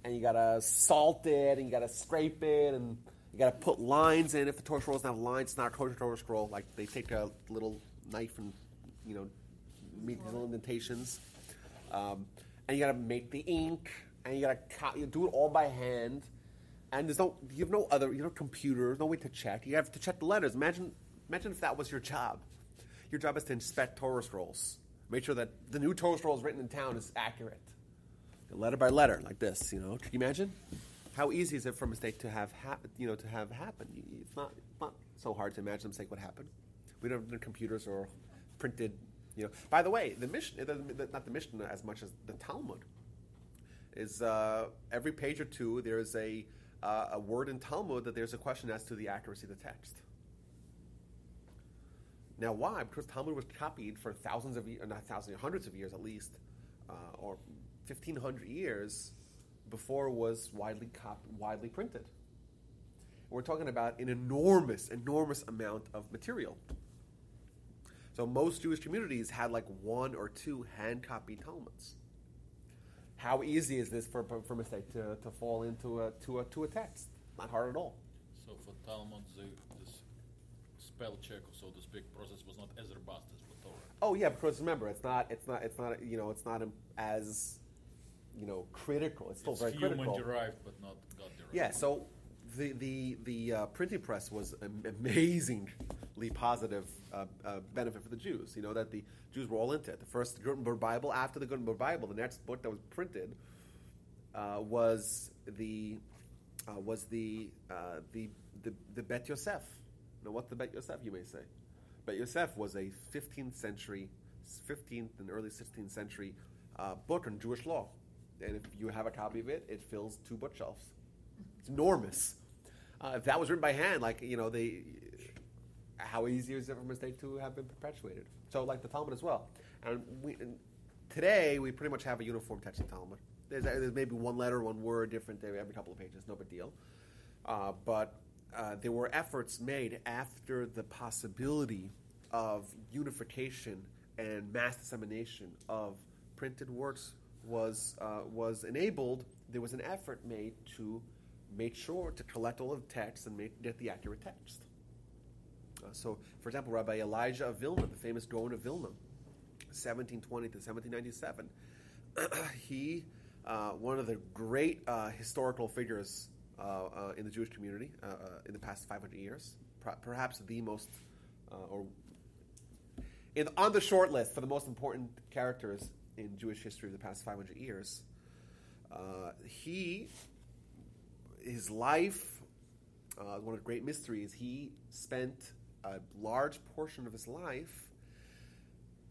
And you gotta salt it, and you gotta scrape it, and you gotta put lines in. If the Torah scroll doesn't have lines, it's not a kosher Torah scroll. Like they take a little knife and make these little indentations. And you gotta make the ink, and you gotta do it all by hand. And you have no other, computer, no way to check. You have to check the letters. Imagine if that was your job. Your job is to inspect Torah scrolls, make sure that the new Torah scroll written in town is accurate. Letter by letter, like this, Can you imagine? How easy is it for a mistake to have happen? It's not so hard to imagine a mistake would happen. We don't have computers or printed. By the way, the Mishnah, not the Mishnah as much as the Talmud, is every page or two there is a word in Talmud that there's a question as to the accuracy of the text. Now, why? Because Talmud was copied for thousands of years, not thousands, hundreds of years at least, or 1,500 years before it was widely printed. We're talking about an enormous amount of material. So most Jewish communities had like 1 or 2 hand-copied Talmuds. How easy is this for mistake to fall into a text? Not hard at all. So for Talmud, this spell check, so to speak, process was not as robust as for Torah. Oh yeah, because remember, it's not as critical. It's still very critical. Human derived, but not God derived. Yeah. So the printing press was an amazingly positive benefit for the Jews. You know that the Jews were all into it. The first Gutenberg Bible, after the Gutenberg Bible, the next book that was printed was the Bet Yosef. Now, what's the Bet Yosef, you may say? Bet Yosef was a 15th and early 16th century book on Jewish law. And if you have a copy of it, it fills 2 bookshelves. It's enormous. If that was written by hand, how easy is it for a mistake to have been perpetuated? So, like the Talmud as well. And today, we pretty much have a uniform text of Talmud. There's maybe 1 letter, 1 word different every couple of pages, no big deal. But there were efforts made after the possibility of unification and mass dissemination of printed works was enabled. There was an effort made to make sure to collect all of the text and get the accurate text. So, for example, Rabbi Elijah of Vilna, the famous Gaon of Vilna, 1720 to 1797, he one of the great historical figures in the Jewish community in the past 500 years, perhaps the most, on the short list for the most important characters in Jewish history of the past 500 years. His life, one of the great mysteries, he spent a large portion of his life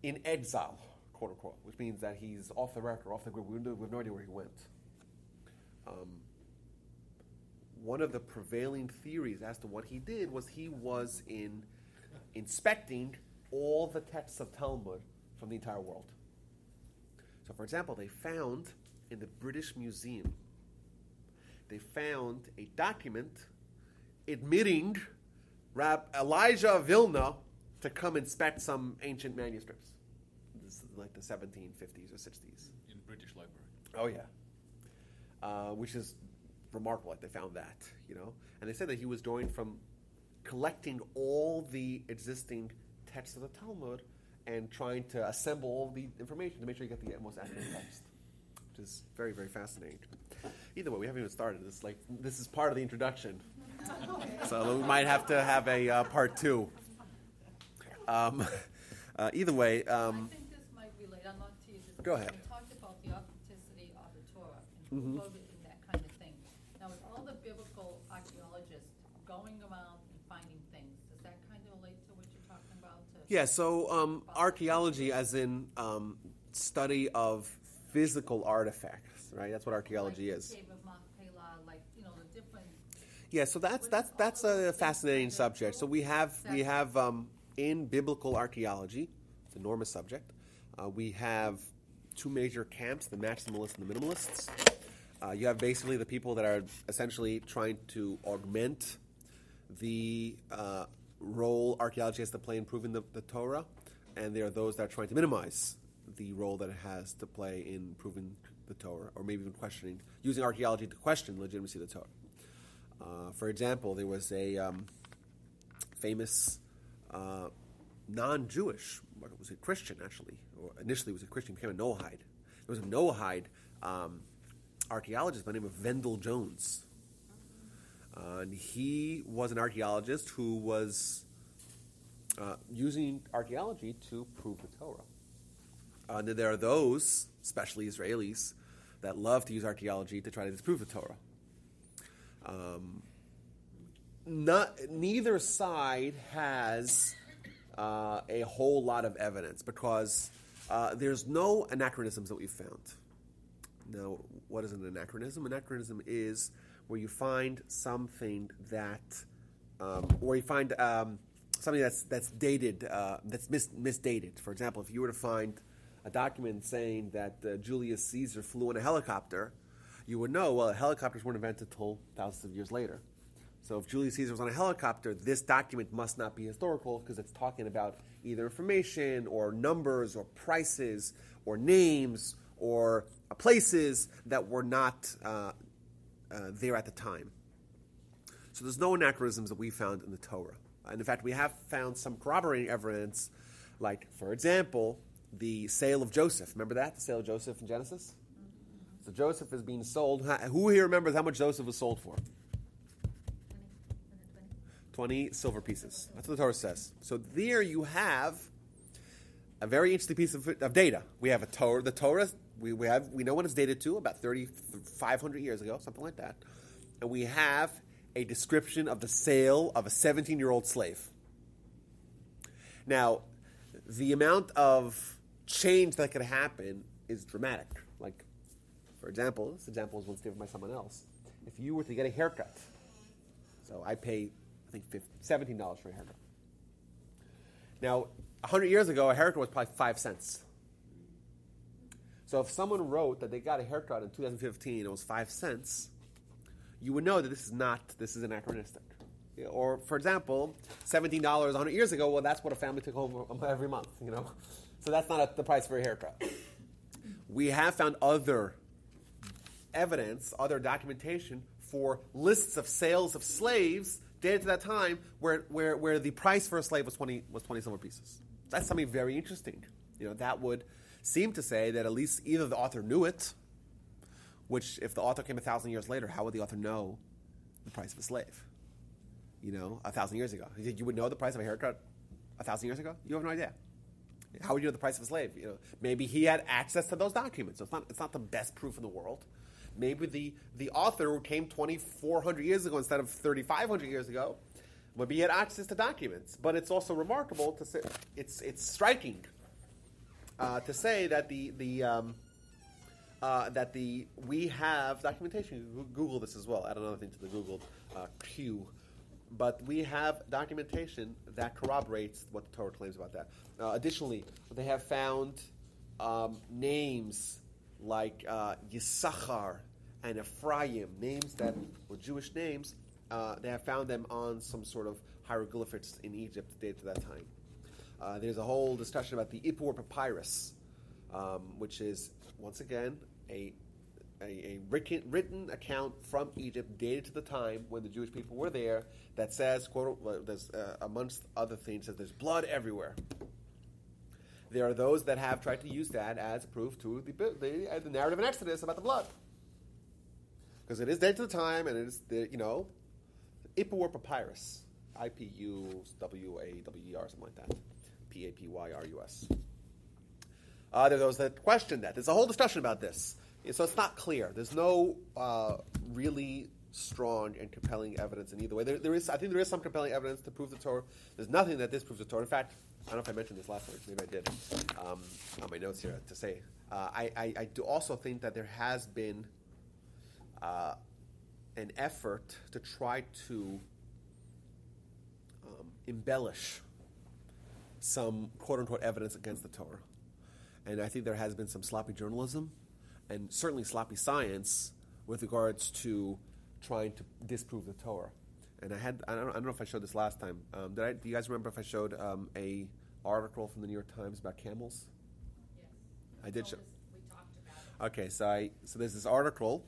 in exile, quote unquote, which means that he's off the record, off the grid. We have no idea where he went. One of the prevailing theories as to what he did was he was inspecting all the texts of Talmud from the entire world. So, for example, they found in the British Museum, they found a document admitting Elijah of Vilna to come inspect some ancient manuscripts. This is like the 1750s or 60s. In British Library. Oh, yeah. Which is remarkable that they found that, And they said that he was going from collecting all the existing texts of the Talmud and trying to assemble all the information to make sure you get the most accurate text, which is very, very fascinating. Either way, we haven't even started. This is part of the introduction. So we might have to have a part 2. Either way... I think this might relate. I'm not to you. Go ahead. We talked about the authenticity of the Torah and who wrote it and that kind of thing. Now, with all the biblical archaeologists going around and finding things, does that kind of relate to what you're talking about? Yeah, so archaeology as in study of physical artifacts, right? That's what archaeology is. Cave of Machpelah, the different... Yeah, so that's a fascinating subject. So we have in biblical archaeology, it's an enormous subject, we have 2 major camps, the maximalists and the minimalists. You have basically the people that are essentially trying to augment the role archaeology has to play in proving the Torah, and there are those that are trying to minimize the role that it has to play in proving the Torah, or maybe even using archaeology to question the legitimacy of the Torah. For example, there was a famous non-Jewish, but it was a Christian actually, or initially was a Christian, became a Noahide. There was a Noahide archaeologist by the name of Wendell Jones. And he was an archaeologist who was using archaeology to prove the Torah. And there are those, especially Israelis, that love to use archaeology to try to disprove the Torah. Neither side has a whole lot of evidence because there's no anachronisms that we've found. Now, what is an anachronism? Anachronism is where you find something that, or you find something that's dated, that's misdated. For example, if you were to find a document saying that Julius Caesar flew in a helicopter, you would know, well, helicopters weren't invented until thousands of years later. So if Julius Caesar was on a helicopter, this document must not be historical because it's talking about either information or numbers or prices or names or places that were not there at the time. So there's no anachronisms that we found in the Torah. And in fact, we have found some corroborating evidence, like, for example, the sale of Joseph. Remember that? The sale of Joseph in Genesis? So Joseph is being sold. Who here remembers how much Joseph was sold for? 20 silver pieces. That's what the Torah says. So there you have a very interesting piece of data. We have a Torah. The Torah, we know when it's dated to, about 3,500 years ago, something like that. And we have a description of the sale of a 17-year-old slave. Now, the amount of change that could happen is dramatic. Like, for example, this example is once given by someone else. If you were to get a haircut, so I pay, I think, $17 for a haircut. Now, 100 years ago, a haircut was probably 5 cents. So if someone wrote that they got a haircut in 2015 and it was 5 cents, you would know that this is anachronistic. Or, for example, $17 100 years ago, well, that's what a family took home every month, So that's not the price for a haircut. We have found other evidence, other documentation for lists of sales of slaves dated to that time where the price for a slave was 20 silver pieces. That's something very interesting. That would seem to say that at least either the author knew it, which if the author came 1,000 years later, how would the author know the price of a slave? 1,000 years ago. You would know the price of a haircut 1,000 years ago? You have no idea. How would you know the price of a slave? Maybe he had access to those documents. So it's not the best proof in the world. Maybe the author came 2,400 years ago instead of 3,500 years ago. Maybe he had access to documents. But it's also remarkable to say, it's striking to say that we have documentation. You can Google this as well. Add another thing to the Google queue. But we have documentation that corroborates what the Torah claims about that. Additionally, they have found names like Yisachar and Ephraim, names that were Jewish names. They have found them on some sort of hieroglyphics in Egypt dated to that time. There's a whole discussion about the Ippur papyrus, which is, once again, a written account from Egypt dated to the time when the Jewish people were there that says, quote, there's, amongst other things, that there's blood everywhere. There are those that have tried to use that as proof to the narrative in Exodus about the blood. Because it is dated to the time, and it is, Ippur papyrus. IPUWAWER, something like that. PAPYRUS. There are those that question that. There's a whole discussion about this. So it's not clear. There's no really strong and compelling evidence in either way. I think there is some compelling evidence to prove the Torah. There's nothing that disproves the Torah. In fact, I don't know if I mentioned this last week. Maybe I did. On my notes here to say. I do also think that there has been an effort to try to embellish some quote-unquote evidence against the Torah. And I think there has been some sloppy journalism and certainly sloppy science with regards to trying to disprove the Torah. And I don't know if I showed this last time. Do you guys remember if I showed a article from the New York Times about camels? Yes. I did show. We talked about it. Okay, so there's this article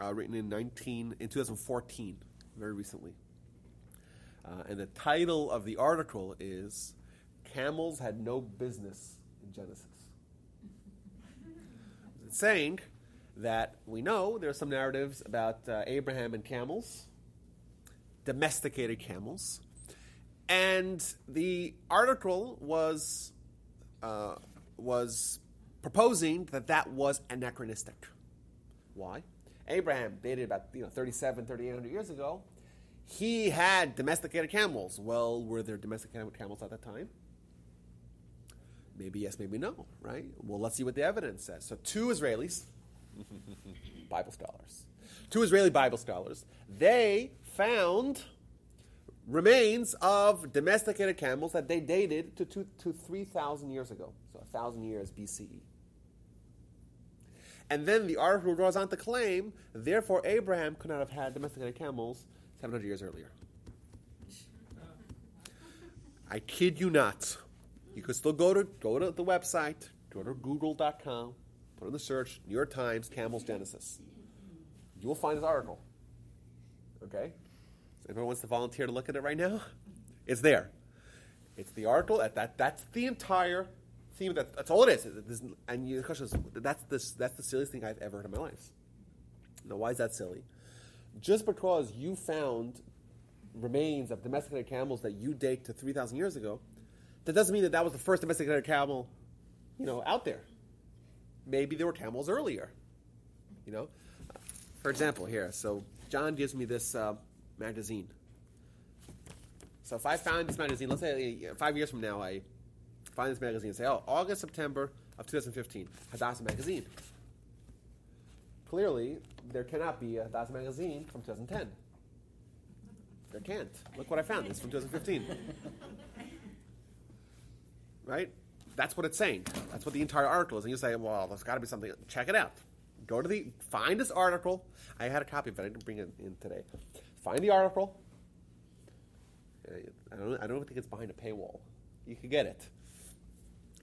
written in 2014, very recently. And the title of the article is "Camels Had No Business in Genesis." It's saying that we know there are some narratives about Abraham and camels, domesticated camels, and the article was proposing that was anachronistic. Why? Abraham dated about 3,800 years ago. He had domesticated camels. Well, were there domesticated camels at that time? Maybe yes, maybe no, right? Well, let's see what the evidence says. So 2 Israelis, Bible scholars, 2 Israeli Bible scholars, they found remains of domesticated camels that they dated to 3,000 years ago, so 1,000 years BCE. And then the article goes on to claim, therefore Abraham could not have had domesticated camels 700 years earlier. I kid you not. You could still go to the website, go to google.com, put in the search, New York Times, Camel's Genesis. You will find this article. Okay? So anyone wants to volunteer to look at it right now? It's there. It's the article. That's the entire theme. That's all it is. And the question is, that's the silliest thing I've ever heard in my life. Now, why is that silly? Just because you found remains of domesticated camels that you date to 3,000 years ago, that doesn't mean that was the first domesticated camel, out there. Maybe there were camels earlier. For example, here. So John gives me this magazine. So if I found this magazine, let's say 5 years from now, I find this magazine and say, August, September of 2015, Hadassah magazine. Clearly, there cannot be a Hadassah magazine from 2010. There can't. Look what I found. It's from 2015. Right? That's what it's saying. That's what the entire article is. And you say, well, there's got to be something. Check it out. Find this article. I had a copy of it. I didn't bring it in today. Find the article. I don't think it's behind a paywall. You can get it.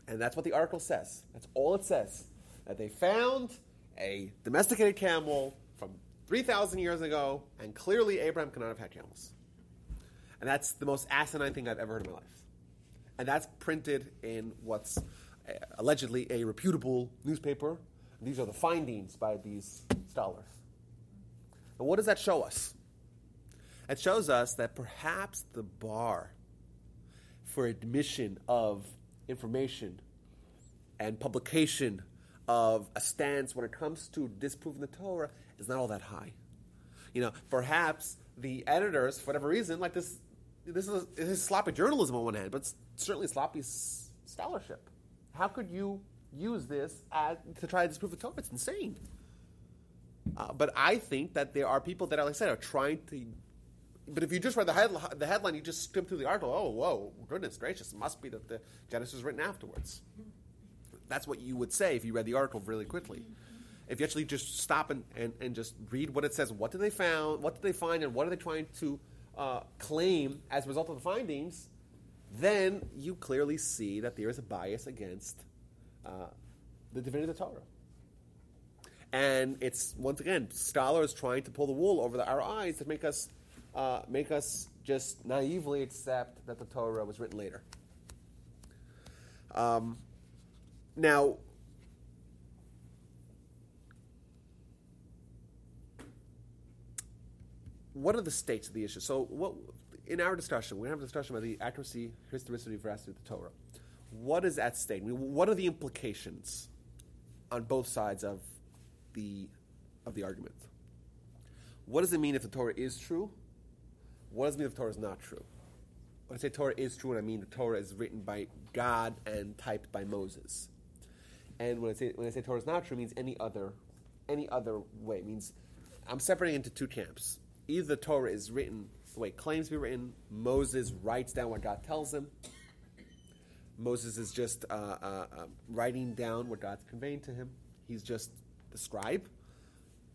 And that's what the article says. That's all it says. That they found a domesticated camel from 3,000 years ago, and clearly Abraham could not have had camels. And that's the most asinine thing I've ever heard in my life. And that's printed in what's allegedly a reputable newspaper. These are the findings by these scholars. And what does that show us? It shows us that perhaps the bar for admission of information and publication of a stance when it comes to disproving the Torah is not all that high. Perhaps the editors, for whatever reason, like this is sloppy journalism on one hand, but it's certainly sloppy scholarship. How could you use this to try to disprove the Torah? It's insane. But I think that there are people that, like I said, are trying to. But if you just read the headline, you just skim through the article. Oh, whoa, goodness gracious! It must be that the Genesis was written afterwards. That's what you would say if you read the article really quickly. If you actually just stop and just read what it says, what did they find, and what are they trying to claim as a result of the findings, then you clearly see that there is a bias against the divinity of the Torah. And it's, once again, scholars trying to pull the wool over our eyes to make us just naively accept that the Torah was written later. Now, what are the states of the issue? So, in our discussion, we're going to have a discussion about the accuracy, historicity, veracity of the Torah. What is at stake? What are the implications on both sides of the argument? What does it mean if the Torah is true? What does it mean if the Torah is not true? When I say Torah is true, I mean the Torah is written by God and typed by Moses. And when I say Torah is not true, it means any other way. It means I'm separating into two camps. Either the Torah is written the way it claims to be written. Moses writes down what God tells him. Moses is just writing down what God's conveying to him. He's just the scribe.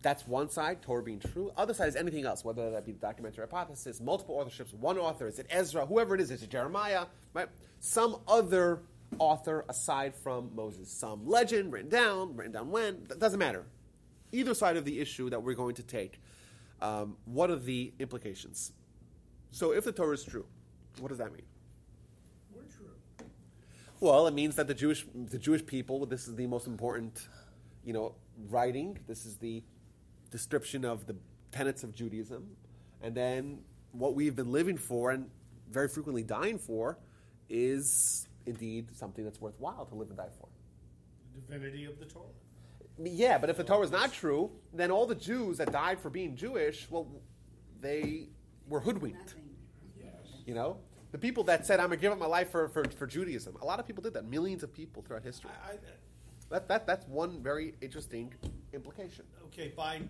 That's one side, Torah being true. Other side is anything else, whether that be the documentary hypothesis, multiple authorships, one author, is it Ezra, whoever it is it Jeremiah, right? Some other author aside from Moses. Some legend, written down when, that doesn't matter. Either side of the issue that we're going to take, what are the implications? So if the Torah is true, what does that mean? We're true. Well, it means that the Jewish people, this is the most important, writing. This is the description of the tenets of Judaism. And then what we've been living for and very frequently dying for is indeed something that's worthwhile to live and die for. The divinity of the Torah. Yeah, but if the Torah is not true, then all the Jews that died for being Jewish, well, they were hoodwinked. Yes. The people that said, I'm going to give up my life for Judaism. A lot of people did that. Millions of people throughout history. That's one very interesting implication. Okay, by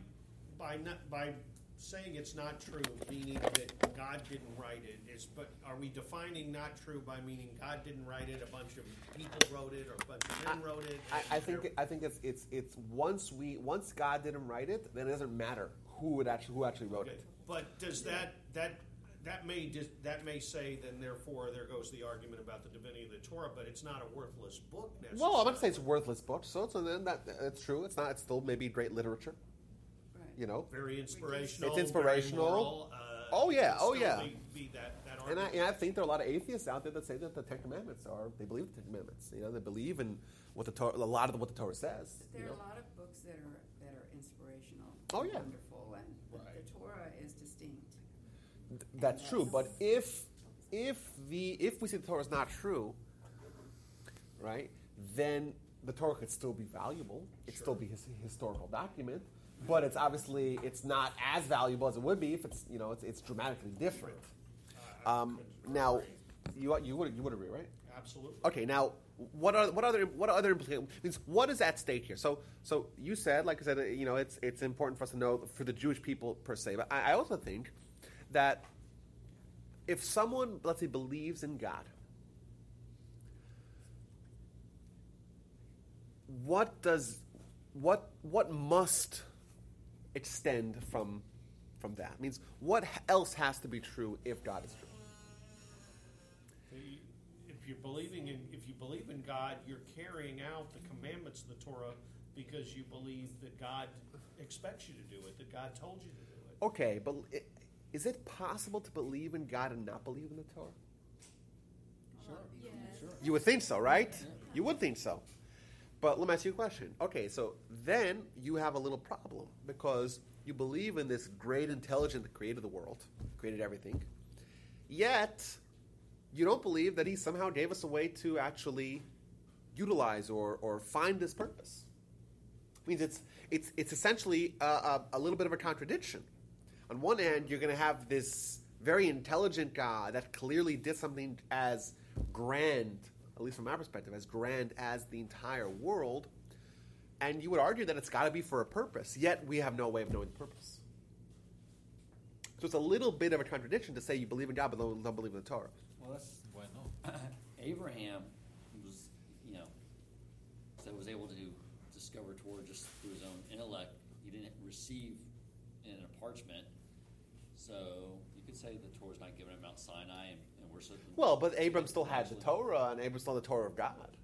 saying it's not true, meaning that God didn't write it, but are we defining not true by meaning God didn't write it, a bunch of people wrote it, or a bunch of men wrote it? I think it's once God didn't write it, then it doesn't matter who actually wrote it. But does that that may say, then therefore there goes the argument about the divinity of the Torah, but it's not a worthless book necessarily. Well, I'm not saying it's a worthless book. So then that's true. It's not. It's still maybe great literature. Right. You know, Very inspirational. It's inspirational. Very moral, Oh, yeah, it can oh, still yeah. Be that and argument. I think there are a lot of atheists out there that say that the Ten Commandments they believe the Ten Commandments. You know, they believe in what the Torah, a lot of what the Torah says. But there you are know? a lot of books that are inspirational. Oh, and yeah. wonderful, and Right. the Torah is distinct. That's true, but if we say the Torah is not true, right, then the Torah could still be valuable. It still be a historical document, but it's obviously it's not as valuable as it would be if it's dramatically different. Now, you would agree, right? Absolutely. Okay, now what other implications? Means what is at stake here? So you said, like I said, it's important for us to know for the Jewish people per se. But I also think that if someone, let's say, believes in God, what must extend from that? It means what else has to be true if God is true? If you believe in God, you're carrying out the commandments of the Torah because you believe that God expects you to do it, that God told you to do it. Okay, but is it possible to believe in God and not believe in the Torah? Sure. You would think so, right? You would think so. But let me ask you a question. Okay, so then you have a little problem because you believe in this great intelligence that created the world, created everything, yet you don't believe that he somehow gave us a way to actually utilize or find this purpose. It means it's essentially a little bit of a contradiction. On one hand, you're going to have this very intelligent God that clearly did something as grand, at least from my perspective, as grand as the entire world, and you would argue that it's got to be for a purpose, yet we have no way of knowing the purpose. So it's a little bit of a contradiction to say you believe in God but don't believe in the Torah. Well, that's Why not? Abraham was, was able to discover Torah just through his own intellect. He didn't receive in a parchment, so you could say the Torah's not given at Mount Sinai, and we're certain. Well, but Abram still had the Torah, and Abram still had the Torah of God.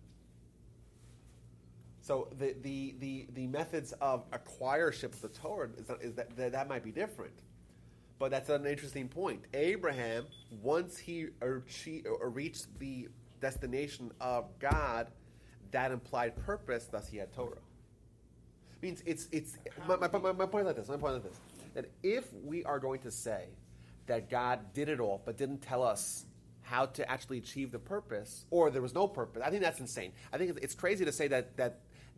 So the methods of acquirership of the Torah is that might be different. But that's an interesting point. Abraham, once he reached the destination of God, that implied purpose, thus he had Torah. Means my point is like this, that if we are going to say that God did it all but didn't tell us how to actually achieve the purpose, or there was no purpose, I think that's insane. I think it's crazy to say that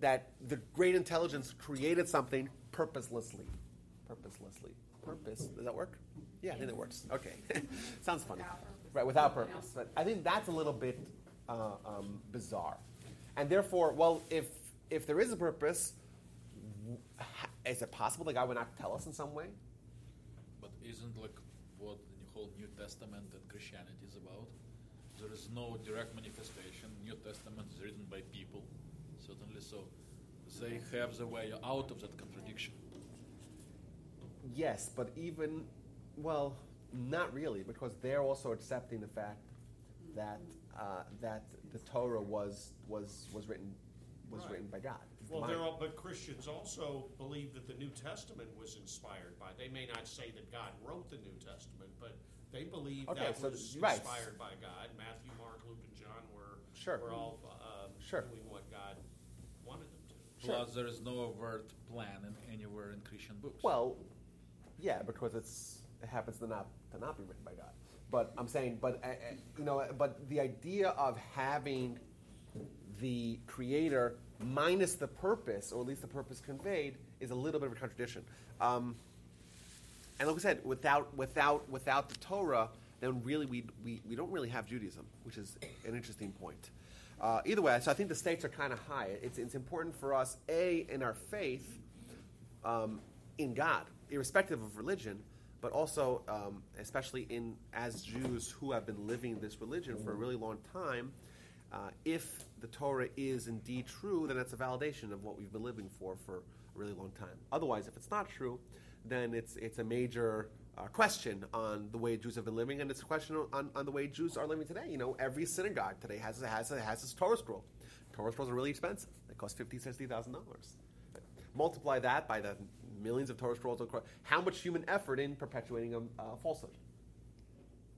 the great intelligence created something purposelessly. Purpose, does that work? Yeah, I think it works. Okay. Sounds funny. Right, without purpose. But I think that's a little bit bizarre. And therefore, well, if there is a purpose, is it possible that God would not tell us in some way? But isn't like what the whole New Testament and Christianity is about? There is no direct manifestation. New Testament is written by people, certainly, so they have the way out of that contradiction. Yes, but not really, because they're also accepting the fact that the Torah was written by God. Well, but Christians also believe that the New Testament was inspired by. They may not say that God wrote the New Testament, but they believe was inspired by God. Matthew, Mark, Luke, and John were all doing what God wanted them to. Plus, there is no overt plan anywhere in Christian books. Well, yeah, because it happens to not be written by God. But I'm saying, but the idea of having the Creator minus the purpose, or at least the purpose conveyed, is a little bit of a contradiction. And like we said, without the Torah, then really we don't really have Judaism, which is an interesting point. Either way, so I think the stakes are kind of high. It's important for us, in our faith in God, irrespective of religion, but also, especially as Jews who have been living this religion for a really long time, if the Torah is indeed true, then that's a validation of what we've been living for a really long time. Otherwise, if it's not true, then it's a major question on the way Jews have been living, and it's a question on the way Jews are living today. Every synagogue today has its Torah scroll. Torah scrolls are really expensive. They cost $50,000, $60,000. Multiply that by the millions of Torah scrolls. How much human effort in perpetuating a falsehood?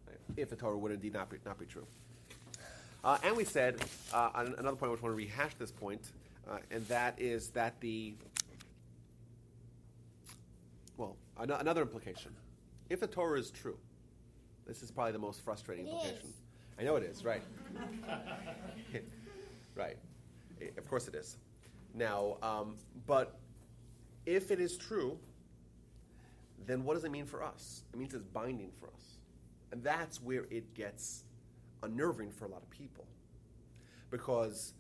Right? If the Torah would indeed not be true. And we said, another point I just want to rehash this point, and that is that another implication. If the Torah is true, this is probably the most frustrating implication. I know it is, right. Right. Of course it is. Now, but if it is true, then what does it mean for us? It means it's binding for us. And that's where it gets unnerving for a lot of people. Because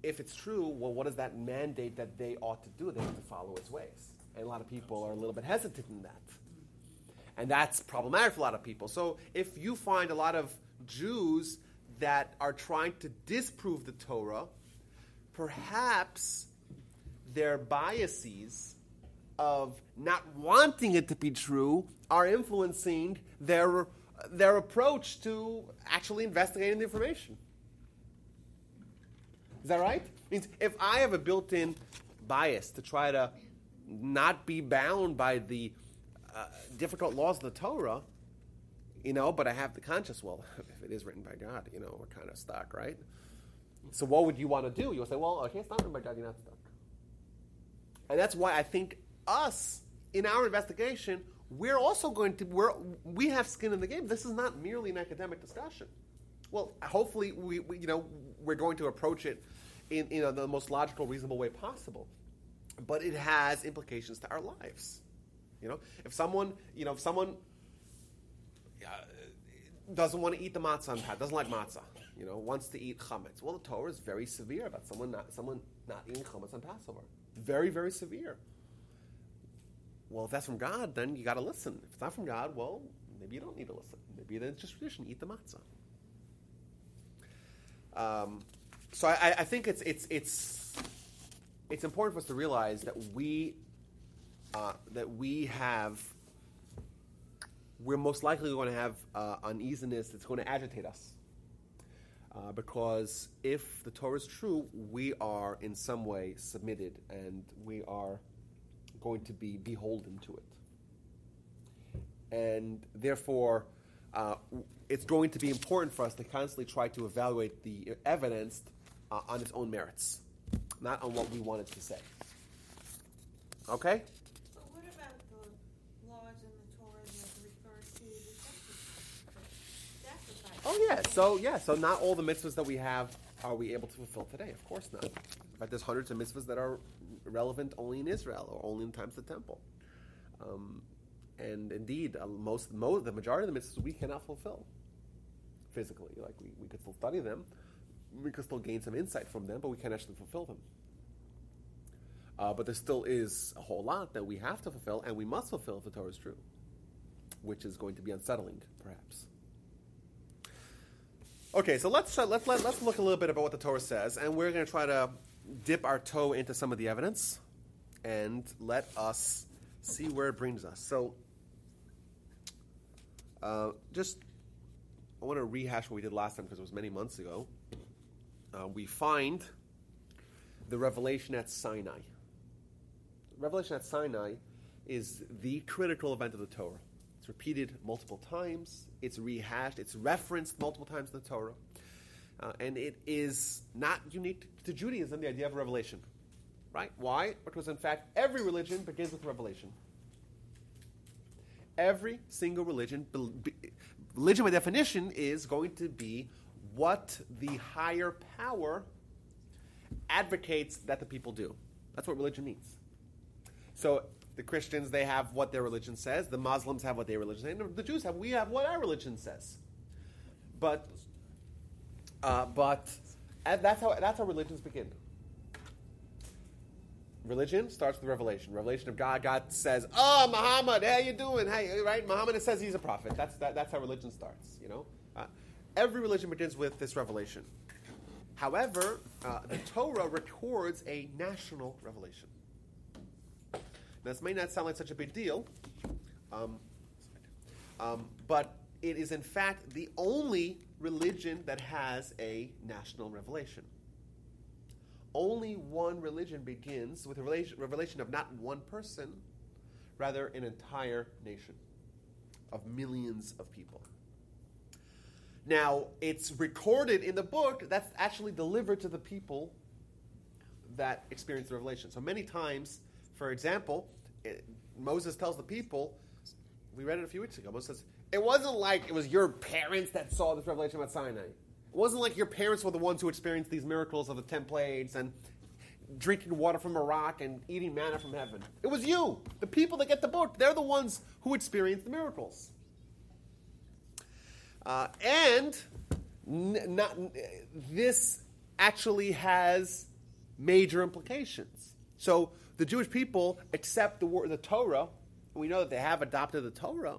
if it's true, well, what does that mandate that they ought to do? They have to follow its ways. And a lot of people are a little bit hesitant in that. And that's problematic for a lot of people. So if you find a lot of Jews that are trying to disprove the Torah, perhaps their biases of not wanting it to be true are influencing their approach to actually investigating the information. Is that right? Means if I have a built-in bias to try to not be bound by the difficult laws of the Torah, but I have the conscience, well, if it is written by God, we're kind of stuck, right? So what would you want to do? You'll say, well, okay, it's not written by God, you're not stuck. And that's why I think us, in our investigation, we're also we have skin in the game. This is not merely an academic discussion. Well, hopefully we're going to approach it in the most logical, reasonable way possible. But it has implications to our lives. If someone doesn't want to eat the matzah on Passover, doesn't like matzah, wants to eat chametz. Well, the Torah is very severe about someone not eating chametz on Passover. Very, very severe. Well, if that's from God, then you got to listen. If it's not from God, well, maybe you don't need to listen. Maybe then it's just tradition. Eat the matzah. So I think it's important for us to realize that we're most likely going to have uneasiness that's going to agitate us. Because if the Torah is true, we are in some way submitted and we are going to be beholden to it. And therefore, it's going to be important for us to constantly try to evaluate the evidence on its own merits, not on what we want it to say. Okay? But what about the laws in the Torah that refer to the sacrifice? So not all the mitzvahs that we have are we able to fulfill today. Of course not. In fact, there's hundreds of mitzvahs that are relevant only in Israel or only in times of the temple. And indeed, the majority of the mitzvahs we cannot fulfill physically. Like we could still study them, we could still gain some insight from them, but we can't actually fulfill them. But there still is a whole lot that we have to fulfill, and we must fulfill if the Torah is true, which is going to be unsettling, perhaps. Okay, so let's look a little bit about what the Torah says, and we're going to try to dip our toe into some of the evidence, and let us see where it brings us. So, I want to rehash what we did last time because it was many months ago. We find the revelation at Sinai. Revelation at Sinai is the critical event of the Torah. It's repeated multiple times. It's rehashed. It's referenced multiple times in the Torah. And it is not unique to Judaism, the idea of revelation. Right? Why? Because, in fact, every religion begins with revelation. Every single religion by definition, is going to be what the higher power advocates that the people do. That's what religion means. So the Christians, they have what their religion says. The Muslims have what their religion says. And the Jews we have what our religion says. But that's how religions begin. Religion starts with revelation. Revelation of God. God says, "Oh, Muhammad, how you doing? Hey, right? Muhammad says he's a prophet." That's how religion starts. Every religion begins with this revelation. However, the Torah records a national revelation. Now, this may not sound like such a big deal. But it is, in fact, the only religion that has a national revelation. Only one religion begins with a revelation of not one person, rather an entire nation of millions of people. Now, it's recorded in the book that's actually delivered to the people that experience the revelation. So many times, for example, Moses tells the people, we read it a few weeks ago, Moses says, it wasn't like it was your parents that saw this revelation at Sinai. It wasn't like your parents were the ones who experienced these miracles of the 10 plagues and drinking water from a rock and eating manna from heaven. It was you, the people that get the book. They're the ones who experienced the miracles. This actually has major implications. So the Jewish people accept the Torah. We know that they have adopted the Torah.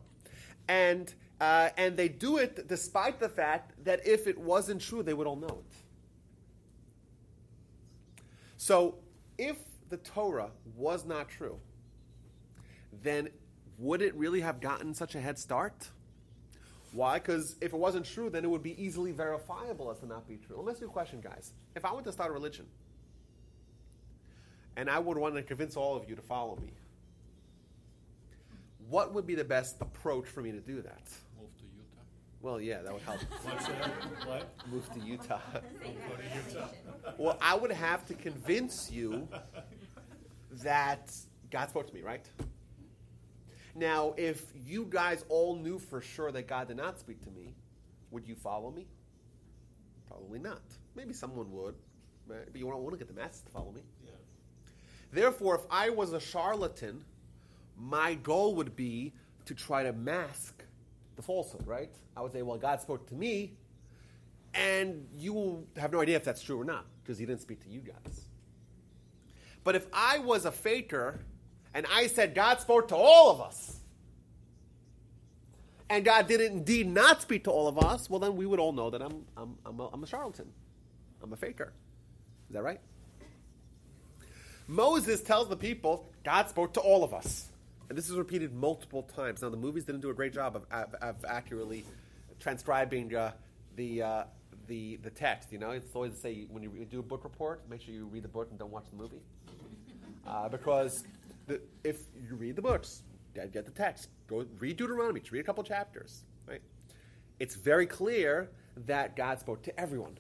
And they do it despite the fact that if it wasn't true, they would all know it. So if the Torah was not true, then would it really have gotten such a head start? Why? Because if it wasn't true, then it would be easily verifiable as to not be true. Let me ask you a question, guys. If I went to start a religion, and I would want to convince all of you to follow me, what would be the best approach for me to do that? Move to Utah. Well, yeah, that would help. What's that? What? Move to Utah. Go to Utah. Well, I would have to convince you that God spoke to me, right? Now, if you guys all knew for sure that God did not speak to me, would you follow me? Probably not. Maybe someone would, right? But you don't want to get the masses to follow me. Yeah. Therefore, if I was a charlatan, my goal would be to try to mask the falsehood, right? I would say, well, God spoke to me, and you will have no idea if that's true or not, because he didn't speak to you guys. But if I was a faker, and I said God spoke to all of us, and God did indeed not speak to all of us, well, then we would all know that I'm a charlatan. I'm a faker. Is that right? Moses tells the people, God spoke to all of us. And this is repeated multiple times. Now, the movies didn't do a great job of accurately transcribing the text. You know, it's always to say when you do a book report, make sure you read the book and don't watch the movie. Because if you read the books, get the text, go read Deuteronomy, just read a couple chapters. Right? It's very clear that God spoke to everyone.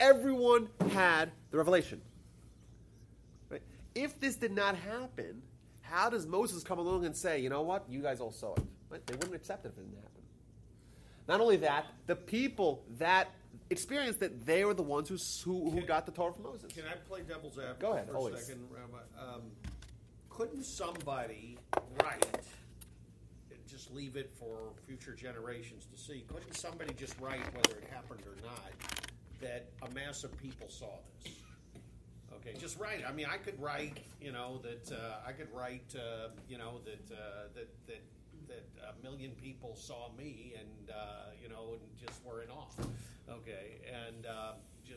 Everyone had the revelation. Right? If this did not happen, how does Moses come along and say, you know what, you guys all saw it? Right? They wouldn't accept it if it didn't happen. Not only that, the people that experienced it, they were the ones who got the Torah from Moses. Can I play devil's advocate Go ahead, for always. a second, Rabbi? Couldn't somebody write, just leave it for future generations to see, couldn't somebody just write, whether it happened or not, that a mass of people saw this? Okay, just write it. I mean, I could write, that a million people saw me, and just were in awe. Okay, and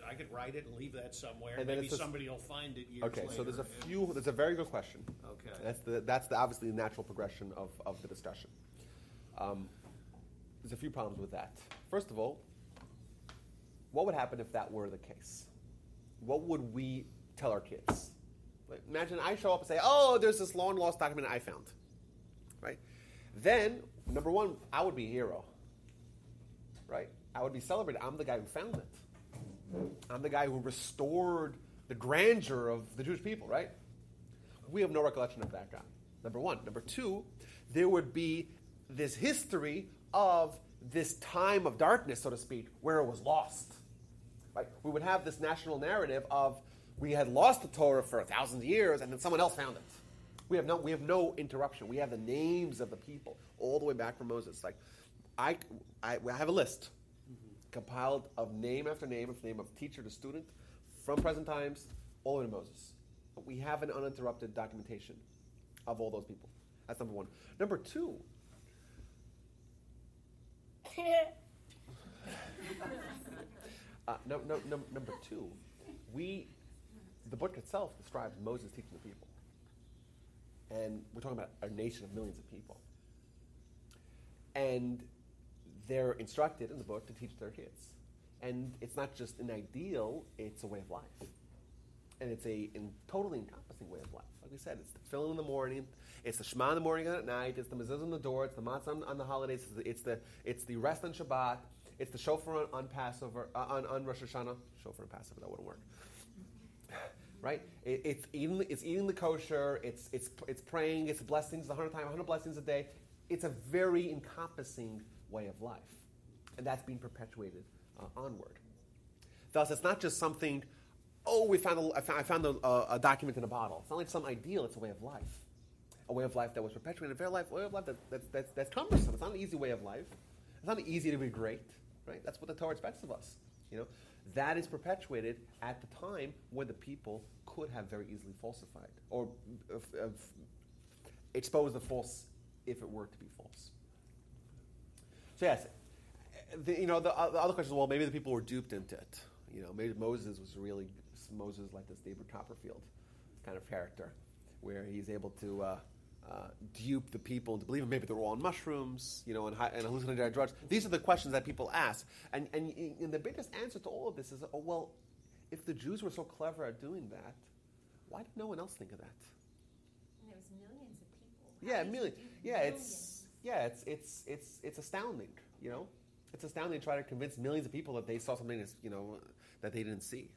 I could write it and leave that somewhere. And maybe somebody will find it years later. Okay, so there's a very good question. Okay, that's obviously the natural progression of the discussion. There's a few problems with that. First of all, what would happen if that were the case? What would we tell our kids? Like, imagine I show up and say, oh, there's this long lost document I found. Right? Then, number one, I would be a hero. Right? I would be celebrated. I'm the guy who found it. I'm the guy who restored the grandeur of the Jewish people, right? We have no recollection of that guy. Number one. Number two, there would be this history of this time of darkness, so to speak, where it was lost. Right? We would have this national narrative of we had lost the Torah for 1,000 years, and then someone else found it. We have no interruption. We have the names of the people all the way back from Moses. Like, I have a list compiled of name after name of teacher to student from present times all the way to Moses. We have an uninterrupted documentation of all those people. That's number one. Number two. Number two, the book itself describes Moses teaching the people. And we're talking about a nation of millions of people. And they're instructed in the book to teach their kids. And it's not just an ideal, it's a way of life. And it's a totally encompassing way of life. Like we said, it's the tefillin in the morning, it's the Shema in the morning and at night, it's the mezuzah on the door, it's the matzah on the holidays, it's the rest on Shabbat, it's the shofar on Passover, on Rosh Hashanah. Shofar on Passover, that wouldn't work. Right? It's eating the kosher, it's praying, it's blessings, 100 blessings a day. It's a very encompassing way of life. And that's being perpetuated onward. Thus, it's not just something, I found a document in a bottle. It's not like some ideal, it's a way of life. A way of life that was perpetuated, a way of life that's cumbersome. It's not an easy way of life. It's not easy to be great, right? That's what the Torah expects of us. That is perpetuated at the time when the people could have very easily falsified or exposed the false if it were to be false. So yes, the other question is, well, maybe the people were duped into it. Maybe Moses like this David Copperfield kind of character, where he's able to dupe the people into believing maybe they're all on mushrooms, and hallucinogenic drugs. These are the questions that people ask. And the biggest answer to all of this is, if the Jews were so clever at doing that, why did no one else think of that? And there was millions of people. Yeah, millions. It's astounding. It's astounding to try to convince millions of people that they saw something that they didn't see.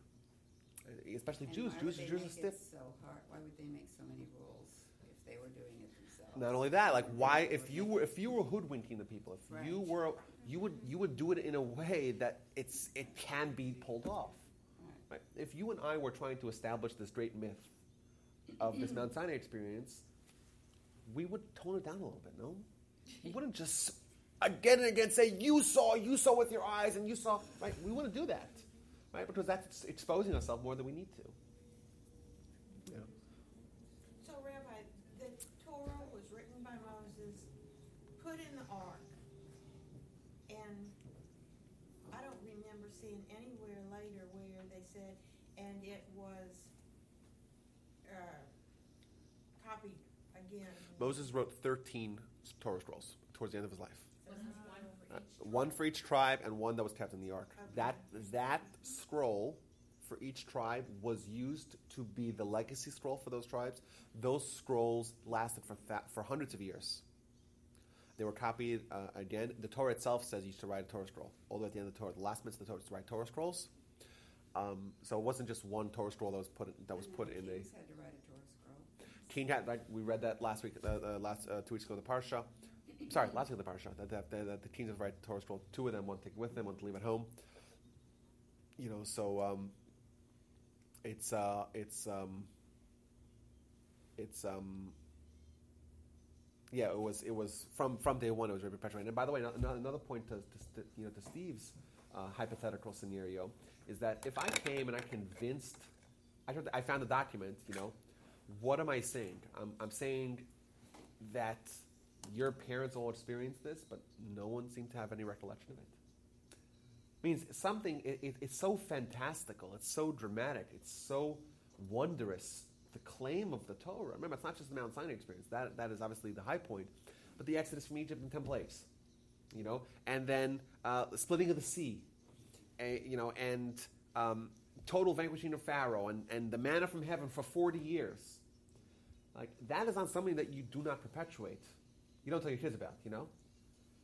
Especially And Jews. Why Jews would are they make stiff. it so hard? Why would they make so many rules if they were doing it themselves? Not only that, like why if you were hoodwinking the people, if Right. you would do it in a way that it can be pulled off. Right. Right? If you and I were trying to establish this great myth of this Mount Sinai experience, we would tone it down a little bit, no? We wouldn't just again and again say, you saw with your eyes, and you saw, right? We wouldn't do that, right? Because that's exposing ourselves more than we need to. So, Rabbi, the Torah was written by Moses, put in the ark, and I don't remember seeing anywhere later where they said, and it was copied again. Moses wrote 13 Torah scrolls towards the end of his life. So this is one for each. One for each tribe and one that was kept in the ark. Okay. That scroll for each tribe was used to be the legacy scroll for those tribes. Those scrolls lasted for hundreds of years. They were copied again. The Torah itself says you should write a Torah scroll. Although at the end of the Torah, the last mitzvah of the Torah is to write Torah scrolls. So it wasn't just one Torah scroll that was put in a. Kings had to write a Torah scroll. King had, like, we read that last week, 2 weeks ago, the Parsha. Sorry, last week of the Parsha, that the kings have to write the Torah scroll. 2 of them, one to take with them, one to leave at home. It was from day one. It was very perpetuated. And by the way, another point to Steve's hypothetical scenario is that if I came and I found a document, what am I saying? I'm saying that your parents all experienced this, but no one seemed to have any recollection of it. It means something, it's so fantastical, it's so dramatic, it's so wondrous, the claim of the Torah. Remember, it's not just the Mount Sinai experience. That is obviously the high point. But the Exodus from Egypt in 10 plagues, and then the splitting of the sea, and total vanquishing of Pharaoh, and the manna from heaven for 40 years. Like, that is not something that you do not perpetuate. You don't tell your kids about,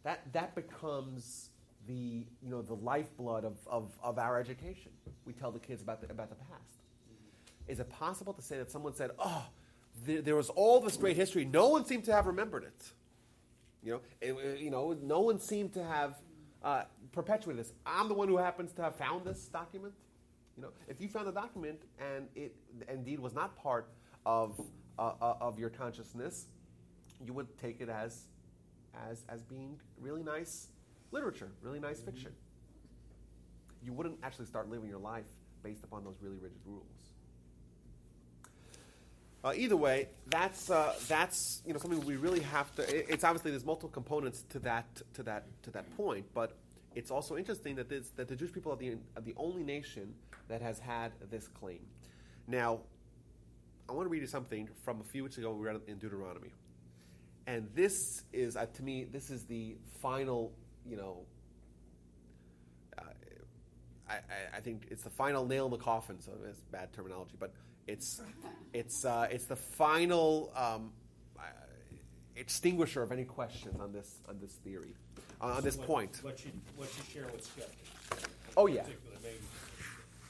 That becomes the lifeblood of our education. We tell the kids about the past. Is it possible to say that someone said, there was all this great history, no one seemed to have remembered it? No one seemed to have perpetuated this. I'm the one who happens to have found this document. If you found a document and it indeed was not part of your consciousness, you would take it as being really nice literature, really nice fiction. You wouldn't actually start living your life based upon those really rigid rules. Either way, that's something we really have to. It's obviously there's multiple components to that point, but it's also interesting that the Jewish people are the only nation that has had this claim. Now, I want to read you something from a few weeks ago we read in Deuteronomy, And this is, to me, this is the final, I think it's the final nail in the coffin. So it's bad terminology, but it's the final extinguisher of any questions on this theory, on this point. What you share with skeptics. Oh yeah, Maybe.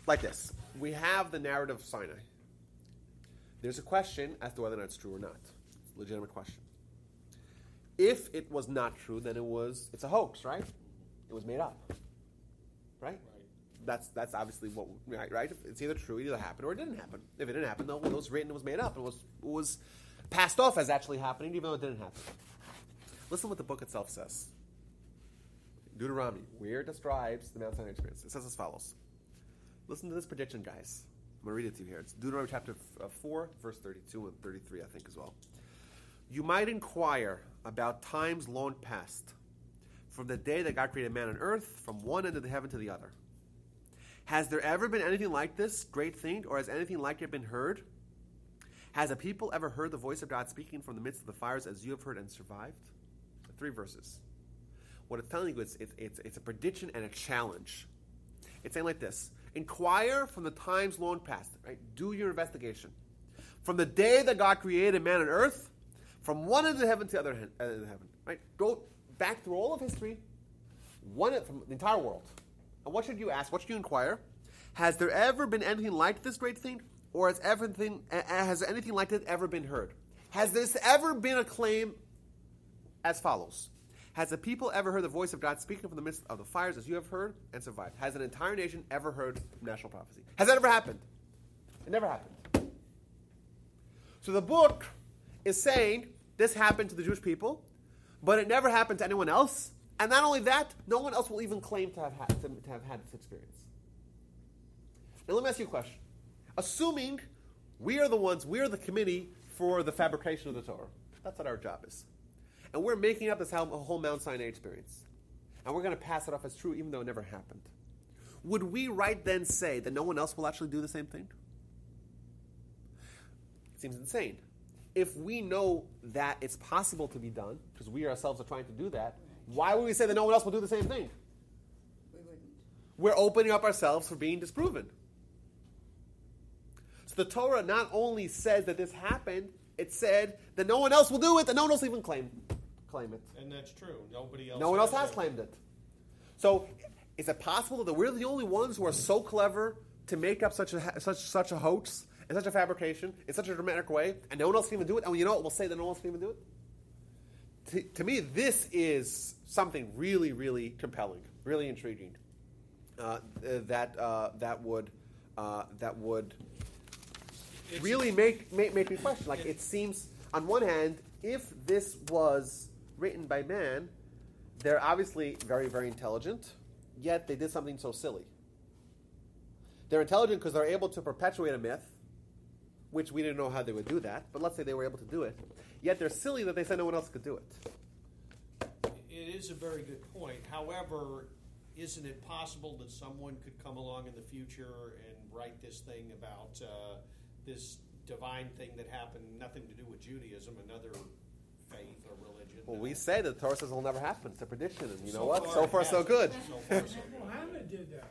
like this. We have the narrative of Sinai. There's a question as to whether or not it's true or not. It's a legitimate question. If it was not true, then it's a hoax, right? It was made up, right? That's obviously what, right? It's either true, it either happened or it didn't happen. If it didn't happen, though, it was written, it was made up, it was passed off as actually happening, even though it didn't happen. Listen what the book itself says. Deuteronomy, where it describes the Mount Sinai experience. It says as follows. Listen to this prediction, guys. I'm going to read it to you here. It's Deuteronomy chapter 4, verse 32 and 33, I think, as well. You might inquire about times long past, from the day that God created man and earth, from one end of the heaven to the other. Has there ever been anything like this great thing, or has anything like it been heard? Has a people ever heard the voice of God speaking from the midst of the fires as you have heard and survived? 3 verses. What it's telling you is it's a prediction and a challenge. It's saying like this. Inquire from the times long past. Right? Do your investigation. From the day that God created man and earth, from one end of the heaven to the other end of the heaven. Right? Go back through all of history, from the entire world. And what should you ask? What should you inquire? Has there ever been anything like this great thing? Or has anything like this ever been heard? Has this ever been a claim as follows? Has the people ever heard the voice of God speaking from the midst of the fires as you have heard and survived? Has an entire nation ever heard national prophecy? Has that ever happened? It never happened. So the book is saying this happened to the Jewish people, but it never happened to anyone else. And not only that, no one else will even claim to have had this experience. Now let me ask you a question. Assuming we are the committee for the fabrication of the Torah. That's what our job is. And we're making up this whole Mount Sinai experience. And we're going to pass it off as true even though it never happened. Would we right then say that no one else will actually do the same thing? It seems insane. If we know that it's possible to be done, because we ourselves are trying to do that, why would we say that no one else will do the same thing? We wouldn't. We're opening up ourselves for being disproven. So the Torah not only says that this happened, it said that no one else will do it, that no one else will even claim it. And that's true. Nobody else. No one else has claimed it. So, is it possible that we're the only ones who are so clever to make up such a hoax and such a fabrication in such a dramatic way, and no one else can even do it? And you know what? We'll say that no one else can even do it. To me, this is something really, really compelling, really intriguing. That would really make me question. Like, it seems, on one hand, if this was written by man, they're obviously very, very intelligent, yet they did something so silly. They're intelligent because they're able to perpetuate a myth, which we didn't know how they would do that, but let's say they were able to do it. Yet they're silly that they said no one else could do it. It is a very good point. However, isn't it possible that someone could come along in the future and write this thing about this divine thing that happened, nothing to do with Judaism, another faith or religion? Well, we say that the Torah says it'll never happen. It's a prediction, and you know So what? far So it far, so hasn't. good. So far, so good. Muhammad did that.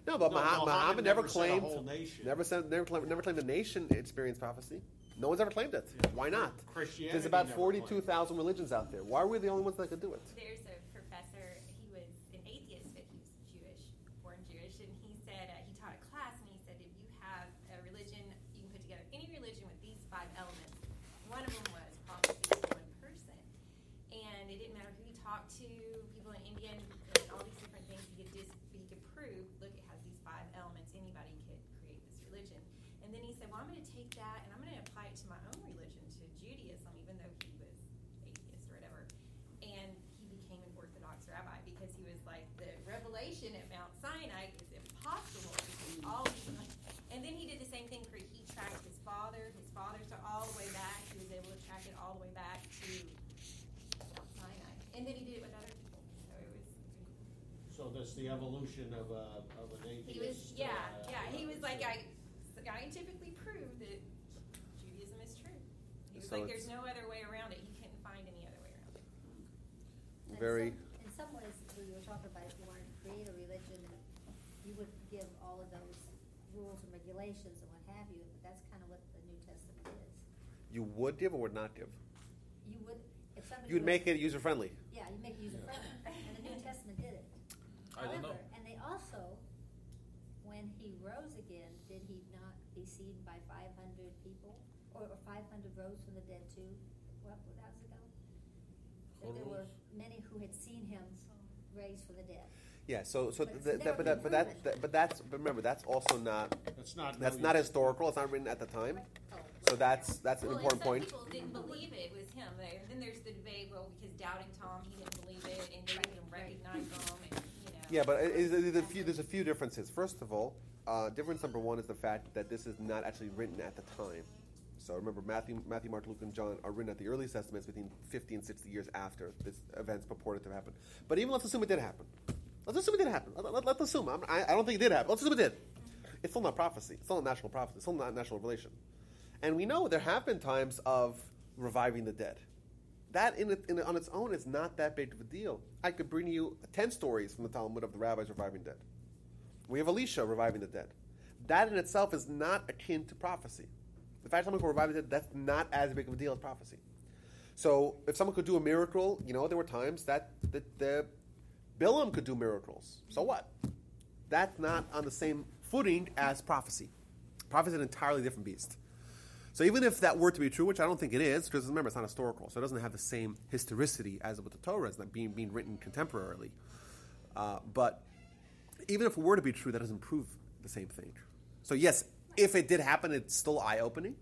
No, but No, Muhammad never said a claimed. whole nation. Never claimed the nation experienced prophecy. No one's ever claimed it. Why not? Christianity There's about never 42,000 religions out there. Why are we the only ones that could do it? There's a professor, he was an atheist, but he was Jewish, born Jewish, and he said, he taught a class, and he said, if you have a religion, you can put together any religion with these 5 elements. One of them was prophecy to one person. And it didn't matter who he talked to, people in India, and all these different things, he could prove, look, it has these 5 elements, anybody could create this religion. And then he said, well, I'm going to take that, and I'm going to apply it to my own religion, to Judaism, even though he was atheist or whatever. And he became an Orthodox rabbi because he was like, the revelation at Mount Sinai is impossible because all these, and then he did the same thing for, he tracked his fathers are all the way back. He was able to track it all the way back to Mount Sinai. And then he did it with other people. So it was So that's the evolution of an atheist. he was, he was like, I scientifically proved that Judaism is true. He was So like, there's no other way around it. He couldn't find very. In some ways, when you were talking about if you wanted to create a religion, you would give all of those rules and regulations and what have you, but that's kind of what the New Testament is. You would give or would not give? You would, if somebody You would make it user friendly. Yeah, you make it user friendly, and the New Testament did it. I don't know. However, and they also, when he rose again, did he not be seen by 500 people, or 500 rose from the dead too? What that was ago? That there were many who had seen him raised from the dead. Yeah. So But that's remember that's also not That's not historical. It's not written at the time. So that's an important point. People didn't believe it was him. And then there's the debate, well, because doubting Tom, he didn't believe it, and they didn't recognize him, and Yeah, but there's a few differences. First of all, difference number one is the fact that this is not actually written at the time. So remember, Matthew, Mark, Luke, and John are written at the early Testaments between 50 and 60 years after this event's purported to happen. But even let's assume it did happen. Let's assume it did happen. Let's assume. I don't think it did happen. Let's assume it did. It's still not prophecy. It's still not national prophecy. It's still not national revelation. And we know there have been times of reviving the dead. That on its own is not that big of a deal. I could bring you 10 stories from the Talmud of the rabbis reviving dead. We have Elisha reviving the dead. That in itself is not akin to prophecy. The fact someone could revive the dead, that's not as big of a deal as prophecy. So if someone could do a miracle, there were times that the Bilam could do miracles. So what? That's not on the same footing as prophecy. Prophecy is an entirely different beast. So even if that were to be true, which I don't think it is, because remember, it's not historical, so it doesn't have the same historicity as with the Torah. It's not being written contemporarily. But even if it were to be true, that doesn't prove the same thing. So yes, if it did happen, it's still eye-opening.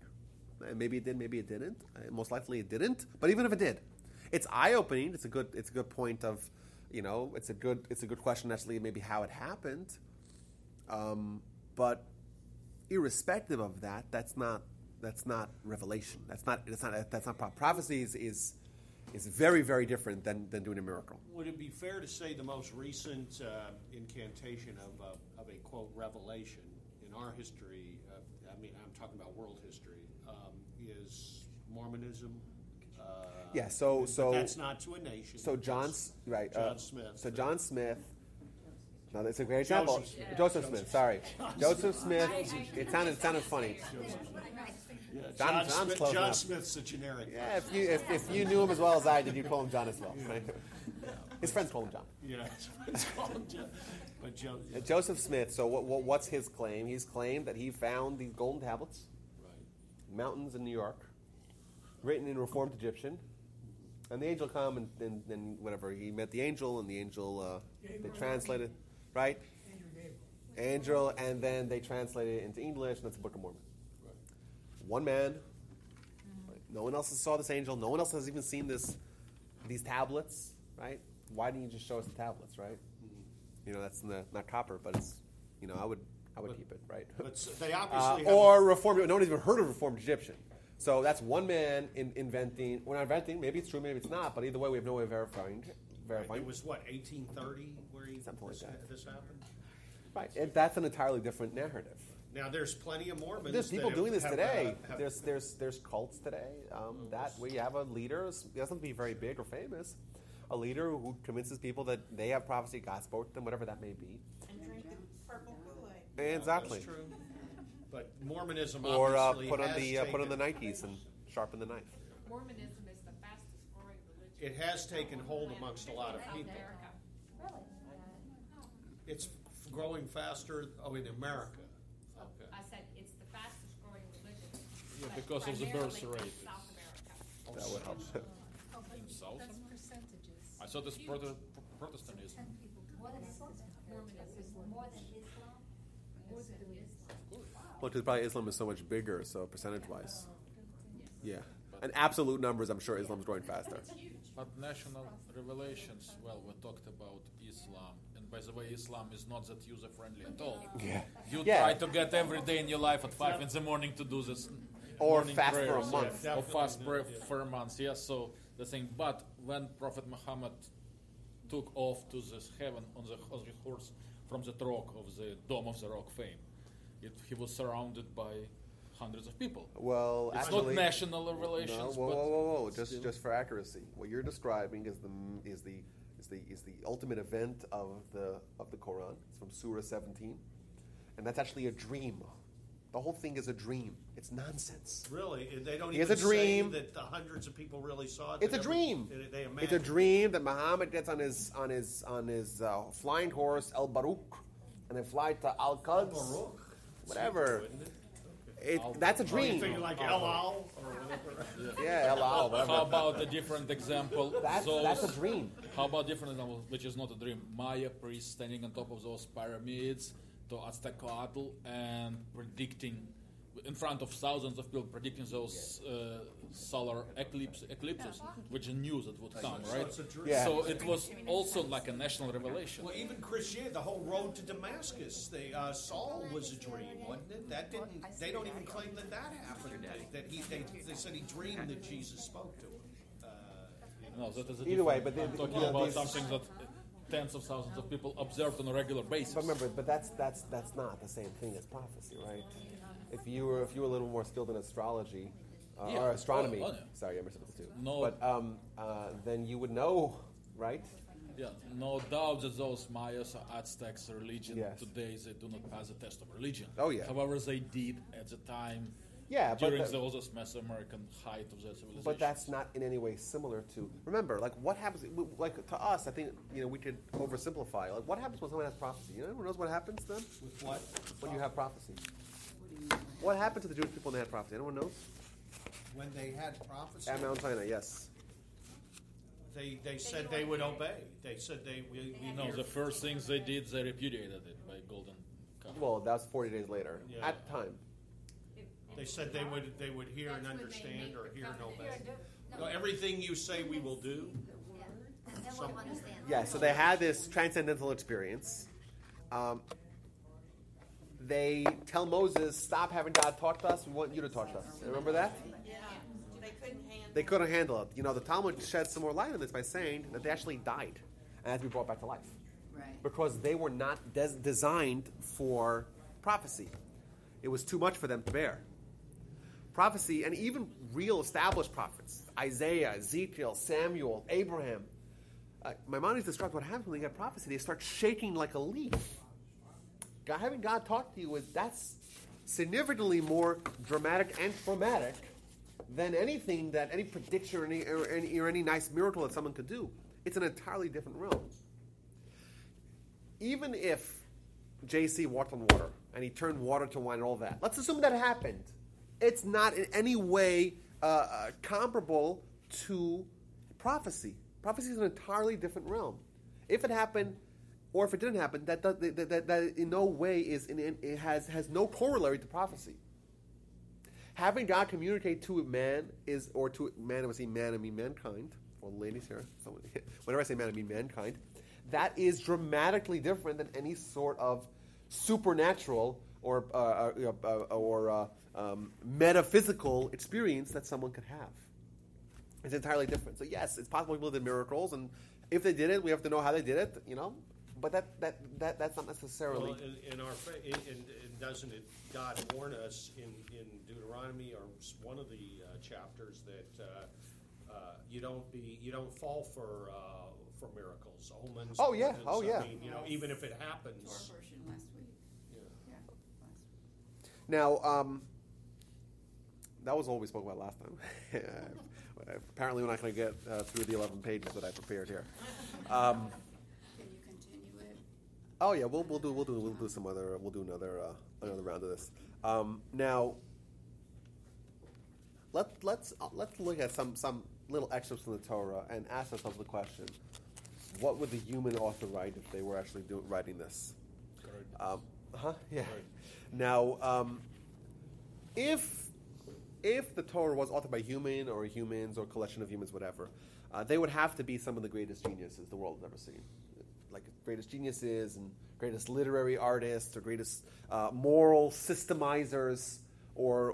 Maybe it did, maybe it didn't. Most likely it didn't. But even if it did, it's eye-opening. It's a good point of, it's a good question actually, maybe how it happened. But irrespective of that, that's not revelation. That's not prophecy. Is very, very different than doing a miracle. Would it be fair to say the most recent incantation of a quote revelation in our history? I'm talking about world history. Is Mormonism? Yeah. So that's not to a nation. So John Smith. So John Smith. No, that's a great example. Joseph Smith. Sorry, Joseph Smith. It sounded funny. John Smith's a generic. Yeah, if you knew him as well as I did, you'd call him John as well. Right? His friends call him John. Yeah, his friends call him John. But Joseph Smith. So what's his claim? He's claimed that he found these golden tablets, mountains in New York, written in Reformed Egyptian, and the angel come and whatever, he met the angel, and the angel they translated, right? Angel, and then they translated it into English, and that's the Book of Mormon. One man. No one else saw this angel. No one else has even seen these tablets, right? Why didn't you just show us the tablets, right? That's not copper, but it's, I would keep it, right? But they obviously or Reformed. No one has even heard of Reformed Egyptian. So that's one man inventing. We're not inventing. Maybe it's true, maybe it's not. But either way, we have no way of verifying. It was 1830 where this happened. Right, and that's an entirely different narrative. Now, there's plenty of Mormons. There's people doing this today. There's cults today that where you have a leader. It doesn't have to be very big or famous. A leader who convinces people that they have prophecy, God spoke to them, whatever that may be. And drink the purple Kool-Aid. Exactly. That's true. But Mormonism or obviously put on the taken, Nikes and sharpen the knife. Mormonism is the fastest growing religion. It has taken hold amongst a lot of people. It's growing faster. In America. Okay. I said it's the fastest growing religion. Yeah, because of the birth primarily rate. in South America. That would help. In South That's America? percentages. I thought it's Protestantism. More than Islam? More than Islam? More than Islam. Well, because probably Islam is so much bigger, so percentage-wise. Yeah. And absolute numbers, I'm sure Islam's growing faster. But national revelations, well, we talked about Islam. And by the way, Islam is not that user-friendly at all. Yeah. You try to get every day in your life at 5 in the morning to do this. Or fast for a month. Or fast for a month, yes. So the thing, but when Prophet Muhammad took off to this heaven on the horse from the rock of the Dome of the Rock fame, he was surrounded by hundreds of people. Well, it's actually, not national relations. No, whoa. Just for accuracy, what you're describing is the the ultimate event of the Quran. It's from Surah 17, and that's actually a dream. The whole thing is a dream. It's nonsense. Really? They don't He has even a dream. say that the hundreds of people really saw it? It's a dream. They It's a imagine. dream that Muhammad gets on his flying horse El Baruch, and they fly to Al Quds, Baruch. whatever. Isn't it? That's a You dream. think like El Al or whatever? Yeah, El Al, whatever. How about a different example? That's a dream. How about different example, which is not a dream? Maya priests standing on top of those pyramids to Aztecatl and predicting, in front of thousands of people, predicting those solar eclipses, which is news that would come, right? it's a dream. Yeah. So it was also like a national revelation. Well, even Christianity, the whole road to Damascus, Saul was a dream, wasn't it? That didn't. They don't even claim that happened. They said he dreamed that Jesus spoke to him. No, that is a Either way, different- but I'm talking you know, about these- something that tens of thousands of people observed on a regular basis. But remember, that's not the same thing as prophecy, right? If you were a little more skilled in astrology Yeah. or astronomy, Oh, yeah. sorry, I mixed up the two. No. But then you would know, right? Yeah, no doubt that those Mayas or Aztecs religion Yes. today, they do not pass the test of religion. Oh, yeah. However, they did at the time Yeah, during but the Mesoamerican height of their civilization. but that's not in any way similar to. Remember, like what happens? Like to us, I think we could oversimplify. Like what happens when someone has prophecy? Anyone knows what happens then With what? when you have prophecy? What happened to the Jewish people when they had prophecy? Anyone knows? When they had prophecy, At Mount Sinai, yes. they said they would obey. They said we No, the first things they did, they repudiated it by golden calf. Well, that was 40 days later. Yeah. At the time. They said they would hear and That's when they understand make or the hear and covenant. obey. No, everything you say we will do. Yeah. And then we'll understand. Yeah, so they had this transcendental experience. They tell Moses, stop having God talk to us, we want you to talk to us. Remember that? Yeah, they couldn't handle. They couldn't handle it. The Talmud sheds some more light on this by saying that they actually died and had to be brought back to life. Right. Because they were not designed for prophecy. It was too much for them to bear. Prophecy, and even real established prophets, Isaiah, Ezekiel, Samuel, Abraham. Maimonides described what happens when they get prophecy. They start shaking like a leaf. Having God talk to you that's significantly more dramatic and traumatic than anything that any prediction or any nice miracle that someone could do. It's an entirely different realm. Even if JC walked on water and he turned water to wine and all that, let's assume that happened. It's not in any way comparable to prophecy. Prophecy is an entirely different realm. If it happened, or if it didn't happen, that in no way it has no corollary to prophecy. Having God communicate to a man or to man, I would say man, I mean mankind. Or ladies here, whenever I say man, I mean mankind. That is dramatically different than any sort of supernatural or metaphysical experience that someone could have. It's entirely different. So yes, it's possible people did miracles, and if they did it, we have to know how they did it. But that's not necessarily. Well, in our faith, and doesn't it? God warn us in Deuteronomy or one of the chapters that you don't fall for miracles, omens. Oh, yeah. portents. Oh, yeah. I mean, even if it happens. Our portion last week. Yeah. Now, that was all we spoke about last time. Apparently, we're not going to get through the 11 pages that I prepared here. Can you continue it? Oh yeah, we'll do some other. We'll do another round of this. Now, let's look at some little excerpts from the Torah and ask ourselves the question: what would the human author write if they were actually writing this? Yeah. Right. Now, if the Torah was authored by humans or collection of humans, whatever, they would have to be some of the greatest geniuses the world has ever seen. Like greatest geniuses and greatest literary artists or greatest moral systemizers or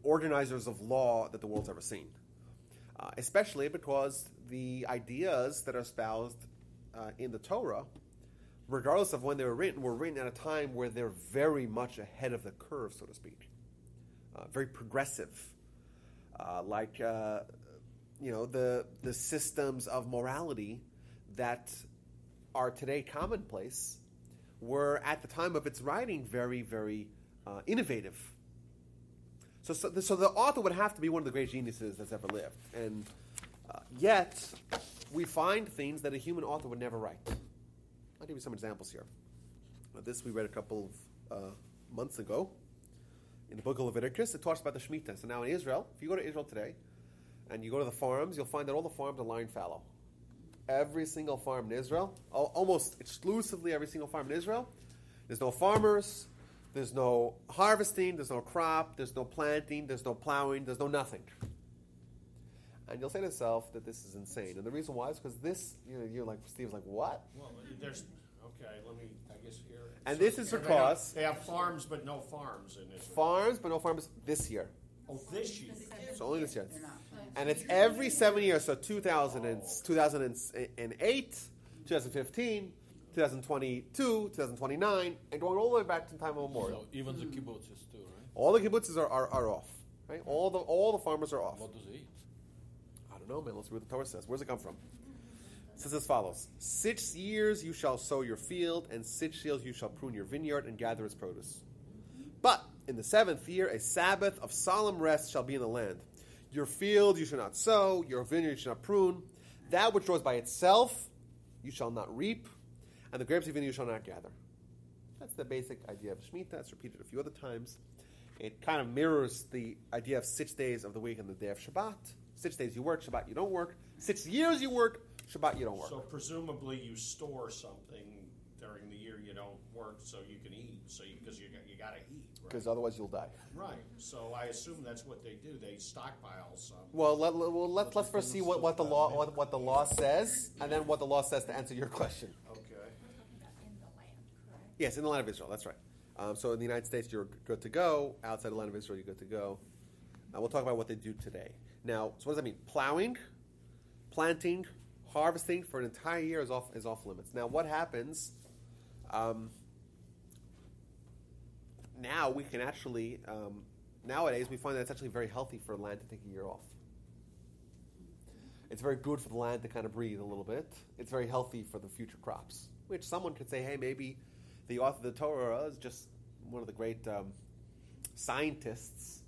organizers of law that the world's ever seen. Especially because the ideas that are espoused in the Torah, regardless of when they were written at a time where they're very much ahead of the curve, so to speak. Very progressive. The systems of morality that are today commonplace were, at the time of its writing, very, very innovative. So the author would have to be one of the great geniuses that's ever lived. And yet, we find things that a human author would never write. I'll give you some examples here. This we read a couple of months ago in the book of Leviticus. It talks about the Shemitah. So now in Israel, if you go to Israel today and you go to the farms, you'll find that all the farms are lying fallow. Every single farm in Israel, almost exclusively every single farm in Israel, there's no farmers, there's no harvesting, there's no crop, there's no planting, there's no plowing, there's no nothing. And you'll say to yourself that this is insane. And the reason why is because this, you're like, Steve's like, what? Well, there's, okay, let me, I guess here. And so this is because they have farms but no farms in Israel. Farms, but no farmers this year. Oh, this year. So only this year. They're not. And it's every 7 years, so 2008, 2015, 2022, 2029, and going all the way back to the time of memorial. So even the kibbutzes too, right? All the kibbutzes are off, right? All the farmers are off. What do they eat? I don't know, man. Let's read what the Torah says. Where's it come from? It says as follows: 6 years you shall sow your field, and 6 years you shall prune your vineyard and gather its produce. But in the 7th year, a Sabbath of solemn rest shall be in the land. Your field you shall not sow, your vineyard you shall not prune. That which grows by itself you shall not reap, and the grapes of your vineyard you shall not gather. That's the basic idea of Shemitah. It's repeated a few other times. It kind of mirrors the idea of 6 days of the week and the day of Shabbat. 6 days you work, Shabbat you don't work. 6 years you work, Shabbat you don't work. So presumably you store something during the year you don't work so you can eat, because you got to eat. Because otherwise you'll die. Right. So I assume that's what they do. They stockpile some. Well, let's first see what the law says, and then what the law says to answer your question. Okay. In the land, correct? Yes, in the land of Israel. That's right. So in the United States, you're good to go. Outside the land of Israel, you're good to go. We'll talk about what they do today. Now, so what does that mean? Plowing, planting, harvesting for an entire year is off limits. Now, what happens? Now we can actually, nowadays we find that it's actually very healthy for land to take a year off. It's very good for the land to kind of breathe a little bit. It's very healthy for the future crops, which someone could say, hey, maybe the author of the Torah is just one of the great scientists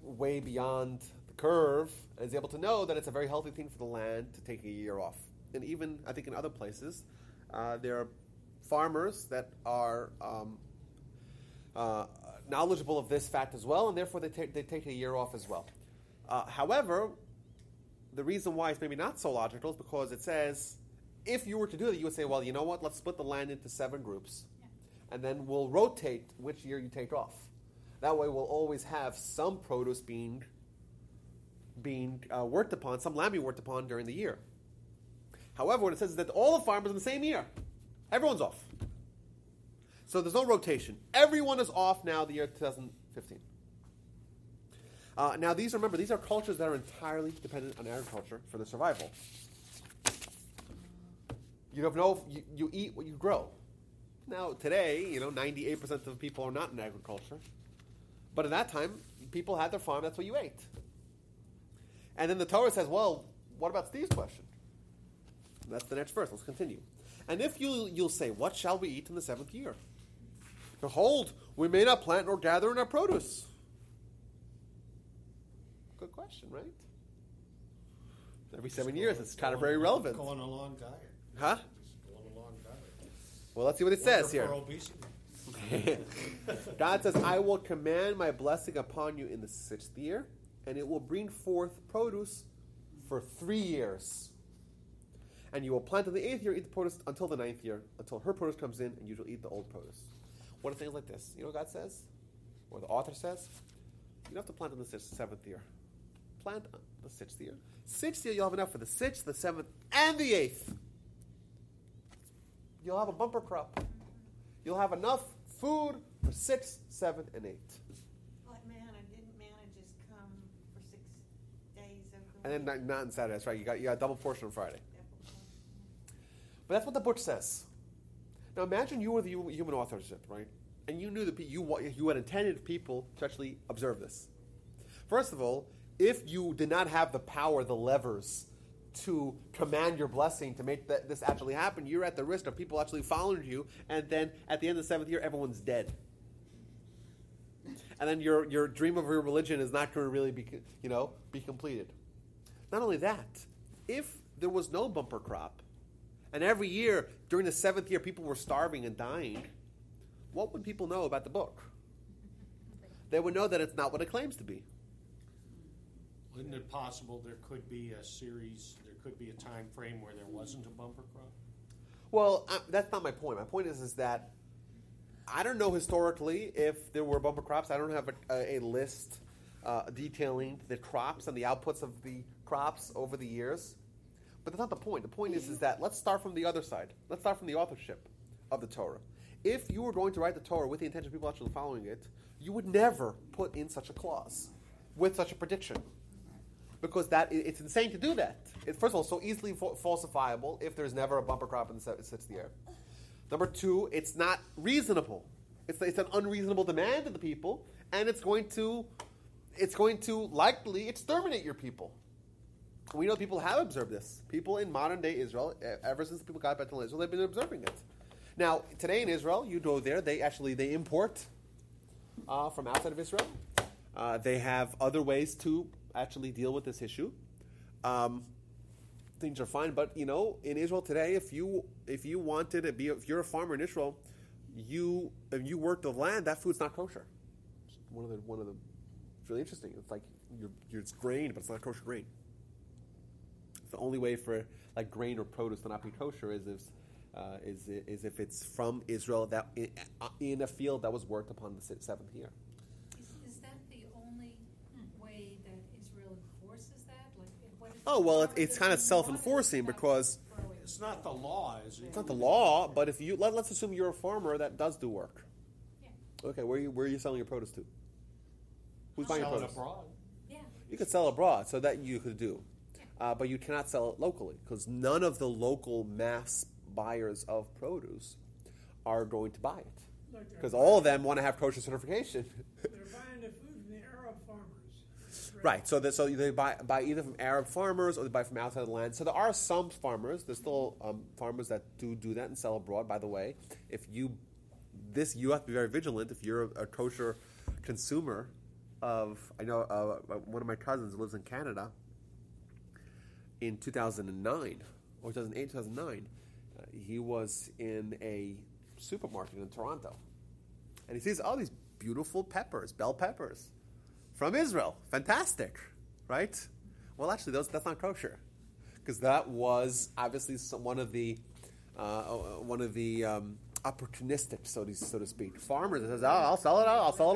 way beyond the curve and is able to know that it's a very healthy thing for the land to take a year off. And even, I think in other places, there are farmers that are knowledgeable of this fact as well, and therefore they take a year off as well. However, the reason why it's maybe not so logical is because it says, if you were to do that, you would say, well, you know what, let's split the land into 7 groups, and then we'll rotate which year you take off. That way we'll always have some produce being worked upon, some land being worked upon during the year. However, what it says is that all the farmers in the same year, everyone's off. So there's no rotation. Everyone is off now the year 2015. Now these are cultures that are entirely dependent on agriculture for their survival. You eat what you grow. Now today, 98% of the people are not in agriculture. But at that time, people had their farm, that's what you ate. And then the Torah says, well, what about Steve's question? That's the next verse. Let's continue. And if you'll say, what shall we eat in the 7th year? Behold, we may not plant nor gather in our produce. Good question, right? Every 7 years, it's kind of very relevant. Going a long diet. Huh? Going a long diet. Well, let's see what it says For here. obesity. God says, I will command my blessing upon you in the 6th year, and it will bring forth produce for 3 years. And you will plant in the 8th year, eat the produce until the 9th year, until her produce comes in, and you shall eat the old produce. What are things like this? You know what God says? Or the author says? You don't have to plant in the 7th year. Plant on the 6th year. 6th year, you'll have enough for the 6th, the 7th, and the 8th. You'll have a bumper crop. You'll have enough food for 6, 7, and 8. Like manna, didn't manna just come for 6 days of the week? And then not on Saturday, that's right. You got a double portion on Friday. But that's what the book says. Now imagine you were the human authorship, right? And you knew that you had intended people to actually observe this. First of all, if you did not have the power, the levers to command your blessing to make this actually happen, you're at the risk of people actually following you, and then at the end of the 7th year, everyone's dead. And then your dream of your religion is not going to really be completed. Not only that, if there was no bumper crop, and every year during the 7th year people were starving and dying, what would people know about the book? They would know that it's not what it claims to be. Isn't it possible there could be a time frame where there wasn't a bumper crop? Well, that's not my point. My point is that I don't know historically if there were bumper crops. I don't have a list detailing the crops and the outputs of the crops over the years. But that's not the point. The point is that let's start from the other side. Let's start from the authorship of the Torah. If you were going to write the Torah with the intention of people actually following it, you would never put in such a clause with such a prediction. Because it's insane to do that. It's, first of all, so easily falsifiable if there's never a bumper crop in the 6th year. Number 2, it's not reasonable. It's an unreasonable demand of the people, and it's going to likely exterminate your people. We know people have observed this. People in modern day Israel, ever since people got back to Israel, they've been observing it. Now, today in Israel, you go there, they import from outside of Israel. They have other ways to actually deal with this issue. Things are fine, but in Israel today, if you wanted to be, if you're a farmer in Israel, if you work the land, that food's not kosher. It's one of the. It's really interesting. It's like it's grain, but it's not kosher grain. It's the only way for like grain or produce to not be kosher is if it's from Israel that in a field that was worked upon the 7th year. Is that the only way that Israel enforces that? Oh, well, it's kind of self-enforcing because It's not the law, is it? it's not the law, but if you let's assume you're a farmer that does do work. Yeah. Okay, where are you selling your produce to? Who's buying your Sell it produce? abroad. Yeah. You could sell abroad, so that you could do, but you cannot sell it locally because none of the local mass buyers of produce are going to buy it because all of them want to have kosher certification. They're buying the food from the Arab farmers. Right, so they buy either from Arab farmers or they buy from outside of the land. So there are some farmers. There's still farmers that do that and sell abroad. By the way, you have to be very vigilant if you're a kosher consumer. I know one of my cousins lives in Canada. In 2009 or 2008, 2009, he was in a supermarket in Toronto, and he sees all these beautiful peppers, bell peppers, from Israel. Fantastic, right? Well, actually, that's not kosher, because that was obviously one of the opportunistic, so to speak, farmers that says, I'll sell it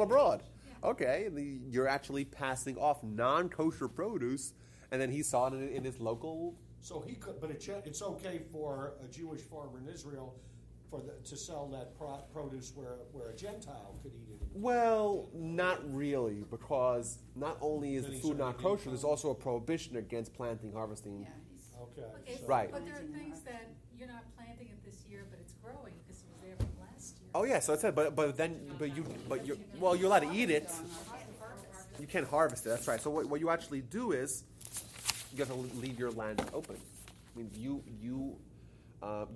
abroad. Okay, you're actually passing off non-kosher produce, and then he saw it in his local. So he could, but it's okay for a Jewish farmer in Israel to sell that produce where a Gentile could eat it. Well, not really, because not only is the food not kosher, there's also a prohibition against planting, harvesting. Yeah, Okay. So Right. But there are things that you're not planting it this year, but it's growing because it was there from last year. Oh yeah, so it said, you're allowed to eat it. You can't harvest it. That's right. So what you actually do is you have to leave your land open. I mean, you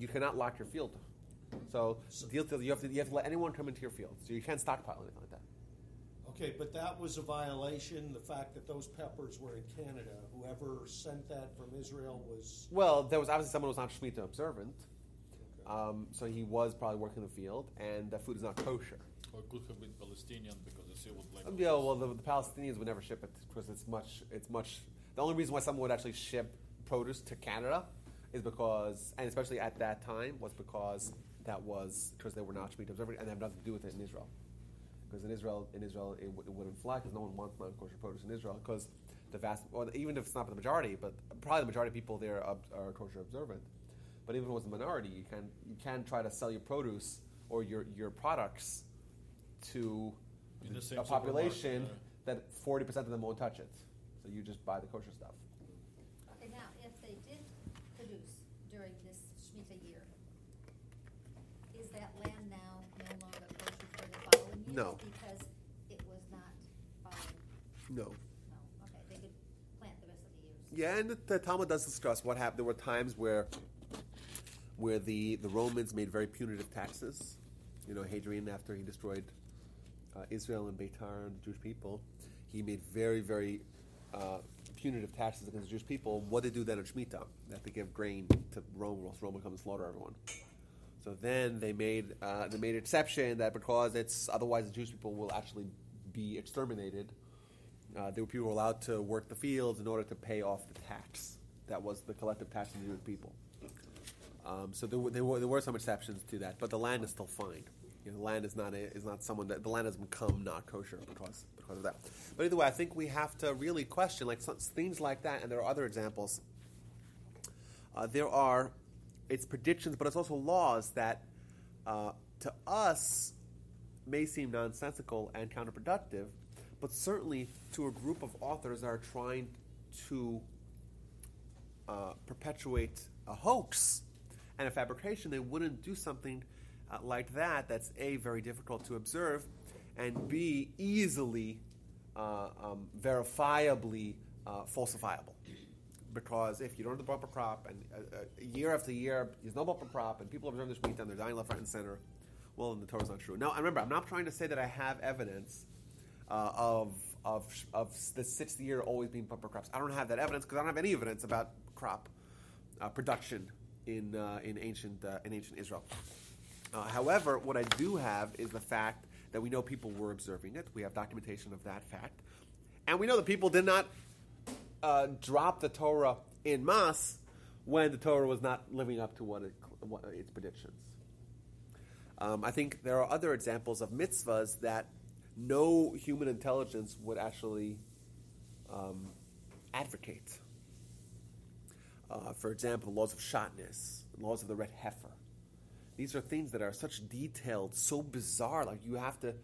cannot lock your field. So you have to let anyone come into your field. So you can't stockpile anything like that. Okay, but that was a violation. The fact that those peppers were in Canada. Whoever sent that from Israel was. Well, there was obviously someone who was not Shemitah observant. So he was probably working in the field, and the food is not kosher. Or it could have been Palestinian because the civil labor. Yeah, well, the Palestinians would never ship it because it's much. The only reason why someone would actually ship produce to Canada is because, and especially at that time, was because they were not Shemitah observant and they have nothing to do with it in Israel. Because in Israel, it wouldn't fly because no one wants non-kosher produce in Israel because even if it's not the majority, but probably the majority of people there are kosher observant. But even if it was the minority, you can try to sell your produce or your products to a population that 40% of them won't touch it. So you just buy the kosher stuff. Okay, now, if they did produce during this Shemitah year, is that land now no longer kosher for the following years? No. Because it was not followed? No. No, okay, they could plant the rest of the years. Yeah, and the Talmud does discuss what happened. There were times where the Romans made very punitive taxes. Hadrian, after he destroyed Israel and Beitar and the Jewish people, he made very, very punitive taxes against the Jewish people. What did they do then in Shemitah? They had to give grain to Rome, or else Rome would come and slaughter everyone. So then they made an exception that because otherwise the Jewish people will actually be exterminated. People were allowed to work the fields in order to pay off the tax. That was the collective tax of the Jewish people. So there were some exceptions to that, but the land is still fine. The land is not someone that the land has become not kosher because of that. But either way, I think we have to really question things like that, and there are other examples. It's predictions, but it's also laws that to us may seem nonsensical and counterproductive, but certainly to a group of authors that are trying to perpetuate a hoax and a fabrication, they wouldn't do something like that. That's A, very difficult to observe, and B, easily verifiably falsifiable. Because if you don't have the bumper crop, and year after year there's no bumper crop, and people observe this Shemitah and they're dying left, right, and center, well, then the Torah's not true. Now, remember, I'm not trying to say that I have evidence of the 6th year always being bumper crops. I don't have that evidence because I don't have any evidence about crop production in ancient Israel. However, what I do have is the fact that we know people were observing it. We have documentation of that fact, and we know that people did not drop the Torah en masse when the Torah was not living up to what its predictions. I think there are other examples of mitzvahs that no human intelligence would actually advocate. For example, the laws of shotness, laws of the red heifer. These are things that are such detailed, so bizarre. Like you have to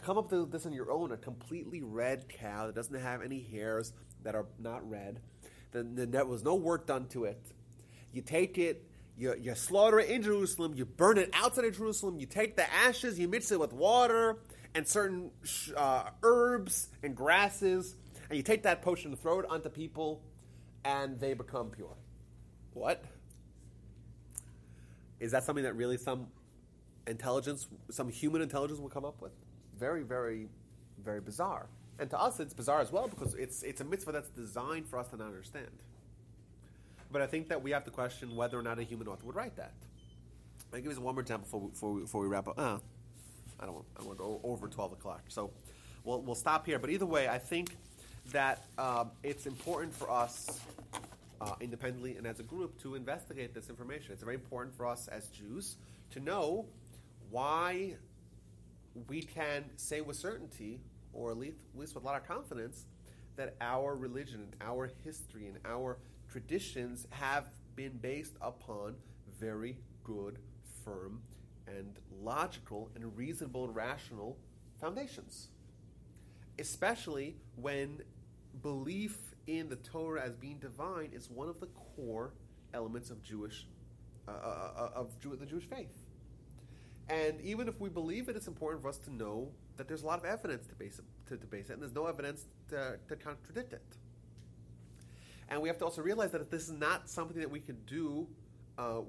come up with this on your own. A completely red cow that doesn't have any hairs that are not red. Then there was no work done to it. You take it, you slaughter it in Jerusalem. You burn it outside of Jerusalem. You take the ashes, you mix it with water and certain herbs and grasses, and you take that potion and throw it onto people, and they become pure. What? Is that something that really some human intelligence will come up with? Very, very, very bizarre. And to us, it's bizarre as well because it's a mitzvah that's designed for us to not understand. But I think that we have to question whether or not a human author would write that. I'll give you one more example before we wrap up. I don't want to go over 12 o'clock. So we'll stop here. But either way, I think that it's important for us independently and as a group to investigate this information. It's very important for us as Jews to know why we can say with certainty, or at least with a lot of confidence, that our religion and our history and our traditions have been based upon very good, firm, and logical and reasonable and rational foundations. Especially when belief in the Torah as being divine is one of the core elements of the Jewish faith. And even if we believe it, it's important for us to know that there's a lot of evidence to base it, and there's no evidence to contradict it. And we have to also realize that if this is not something that we could do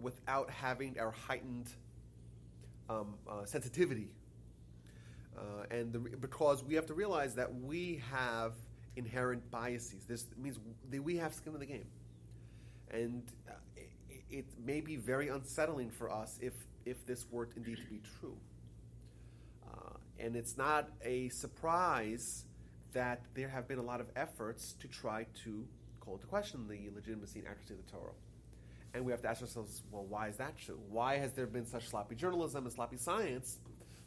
without having our heightened sensitivity, because we have to realize that we have inherent biases. This means that we have skin in the game, and it may be very unsettling for us if this were indeed to be true. And it's not a surprise that there have been a lot of efforts to try to call into question the legitimacy and accuracy of the Torah. And we have to ask ourselves, well, why is that true? Why has there been such sloppy journalism and sloppy science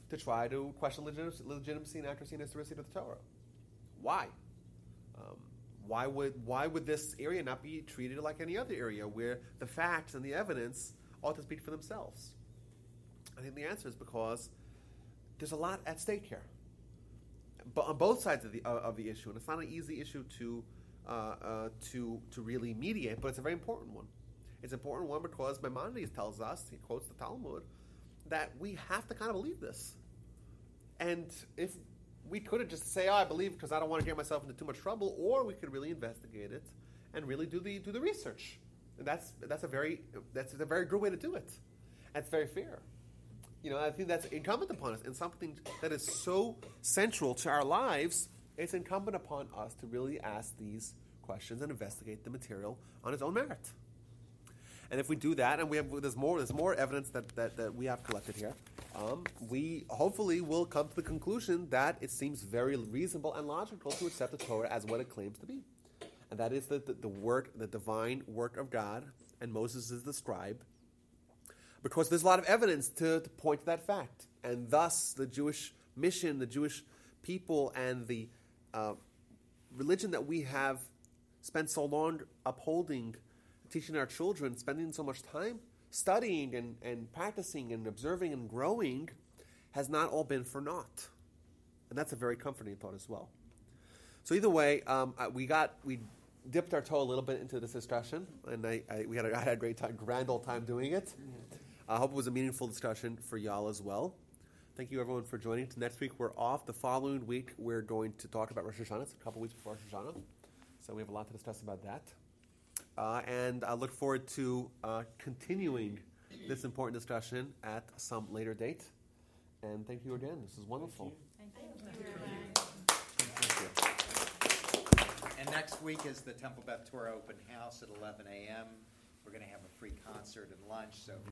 to try to question legitimacy and accuracy and historicity of the Torah? Why? Why would this area not be treated like any other area where the facts and the evidence ought to speak for themselves? I think the answer is because there's a lot at stake here, but on both sides of the issue, and it's not an easy issue to really mediate, but it's a very important one. It's an important one because Maimonides tells us, he quotes the Talmud, that we have to kind of believe this. And if we could have just say, I believe because I don't want to get myself into too much trouble, or we could really investigate it and really do the research. And that's a very good way to do it. That's very fair. I think that's incumbent upon us, and something that is so central to our lives. It's incumbent upon us to really ask these questions and investigate the material on its own merit. And if we do that, and there's more evidence that we have collected here, we hopefully will come to the conclusion that it seems very reasonable and logical to accept the Torah as what it claims to be, and that is the divine work of God, and Moses is the scribe, because there's a lot of evidence to point to that fact, and thus the Jewish mission, the Jewish people, and the religion that we have spent so long upholding, teaching our children, spending so much time studying and practicing and observing and growing, has not all been for naught. And that's a very comforting thought as well. So either way, we dipped our toe a little bit into this discussion, and I had a great time, grand old time doing it. I hope it was a meaningful discussion for y'all as well. Thank you, everyone, for joining. Next week, we're off. The following week, we're going to talk about Rosh Hashanah. It's a couple weeks before Rosh Hashanah, so we have a lot to discuss about that. And I look forward to continuing this important discussion at some later date. And thank you again. This is wonderful. Thank you. And next week is the Temple Beth Torah open house at 11 a.m. We're going to have a free concert and lunch, so